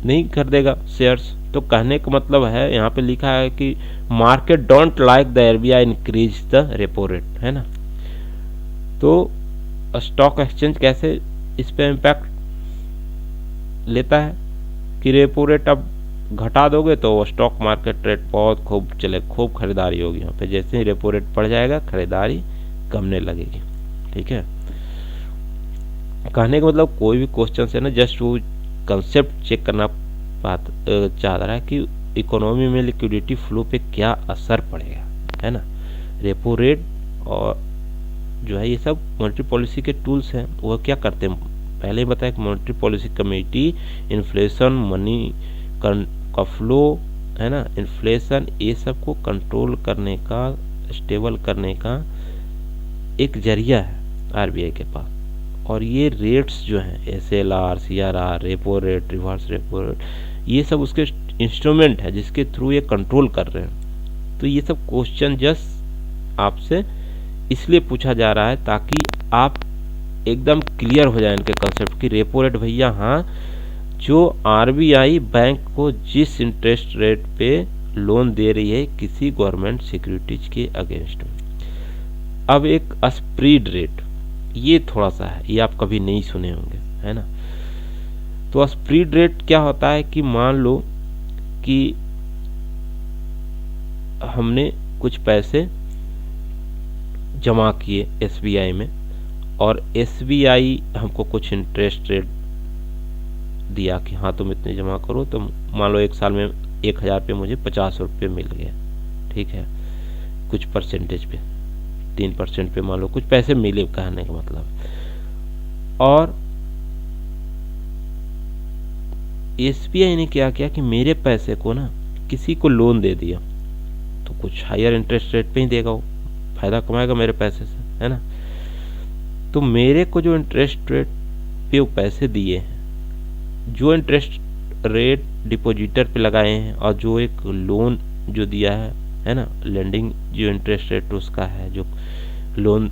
नहीं खरीदेगा शेयर्स। तो कहने का मतलब है, यहाँ पे लिखा है कि market don't like the RBI increase the repo rate, है ना। तो स्टॉक एक्सचेंज कैसे इस पे इम्पैक्ट लेता है कि रेपो रेट अब घटा दोगे तो स्टॉक मार्केट रेट बहुत खूब चले, खूब खरीदारी होगी यहाँ पे। जैसे ही रेपो रेट बढ़ जाएगा खरीदारी कमने लगेगी, ठीक है। कहने का मतलब कोई भी क्वेश्चन है ना, जस्ट वो कंसेप्ट चेक करना चाह रहा है कि इकोनॉमी में लिक्विडिटी फ्लो पे क्या असर पड़ेगा, है ना। रेपो रेट और जो है ये सब मॉनेटरी पॉलिसी के टूल्स हैं। वह क्या करते हैं, पहले ही बताया कि monetary policy committee inflation, money का फ्लो, है ना, इन्फ्लेशन, ये सब को कंट्रोल करने का, स्टेबल करने का एक जरिया है आरबीआई के पास। और ये रेट्स जो हैं SLR, CRR, repo rate, reverse repo rate, ये सब उसके इंस्ट्रूमेंट है जिसके थ्रू ये कंट्रोल कर रहे हैं। तो ये सब क्वेश्चन जस्ट आपसे इसलिए पूछा जा रहा है ताकि आप एकदम क्लियर हो जाए इनके कंसेप्ट की। रेपो रेट भैया, हाँ, जो आरबीआई बैंक को जिस इंटरेस्ट रेट पे लोन दे रही है किसी गवर्नमेंट सिक्योरिटीज के अगेंस्ट में। अब एक स्प्रेड रेट, ये थोड़ा सा है, ये आप कभी नहीं सुने होंगे, है ना। तो स्प्रेड रेट क्या होता है कि मान लो कि हमने कुछ पैसे जमा किए एसबीआई में, और एसबीआई हमको कुछ इंटरेस्ट रेट दिया कि हाँ तुम इतने जमा करो, तो मान लो एक साल में 1000 पे मुझे 50 रुपये मिल गए, ठीक है, कुछ परसेंटेज पे, 3% पे मान लो कुछ पैसे मिले, कहने का मतलब। और एसबीआई ने क्या किया कि मेरे पैसे को ना किसी को लोन दे दिया, तो कुछ हायर इंटरेस्ट रेट पे ही देगा, वो फायदा कमाएगा मेरे पैसे से, है ना। तो मेरे को जो इंटरेस्ट रेट पे वो पैसे दिए हैं, जो इंटरेस्ट रेट डिपॉजिटर पे लगाए हैं, और जो एक लोन जो दिया है ना, लेंडिंग जो इंटरेस्ट रेट उसका है, जो लोन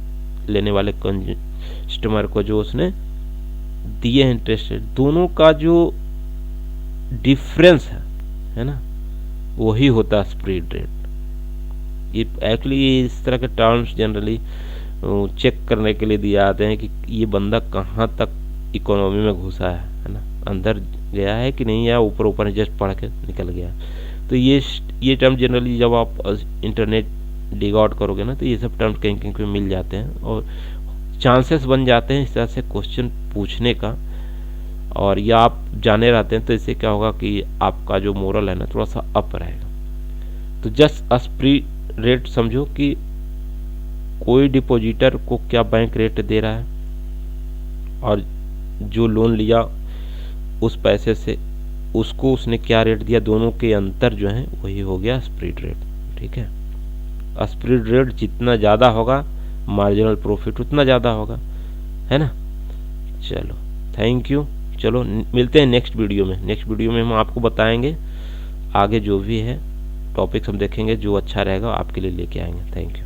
लेने वाले कस्टमर को जो उसने दिए हैं इंटरेस्ट रेट, दोनों का जो डिफरेंस है ना, वही होता है स्प्रेड रेट। ये एक्चुअली इस तरह के टर्म्स जनरली चेक करने के लिए दिए जाते हैं कि ये बंदा कहाँ तक इकोनॉमी में घुसा है ना, अंदर गया है कि नहीं, या ऊपर ऊपर जस्ट पढ़ के निकल गया। तो ये टर्म जनरली जब आप इंटरनेट डिग आउट करोगे ना, तो ये सब टर्म कहीं कहीं पे मिल जाते हैं, और चांसेस बन जाते हैं इस तरह से क्वेश्चन पूछने का। और या आप जाने रहते हैं तो इससे क्या होगा कि आपका जो मोरल है ना थोड़ा सा अप रहेगा। तो जस्ट स्प्रेड रेट समझो कि कोई डिपॉजिटर को क्या बैंक रेट दे रहा है, और जो लोन लिया उस पैसे से उसको उसने क्या रेट दिया, दोनों के अंतर जो है वही हो गया स्प्रेड रेट, ठीक है। स्प्रेड रेट जितना ज़्यादा होगा मार्जिनल प्रॉफिट उतना ज़्यादा होगा, है ना। चलो थैंक यू, चलो मिलते हैं नेक्स्ट वीडियो में। नेक्स्ट वीडियो में हम आपको बताएंगे आगे जो भी है टॉपिक्स हम देखेंगे, जो अच्छा रहेगा आपके लिए लेके आएंगे। Thank you.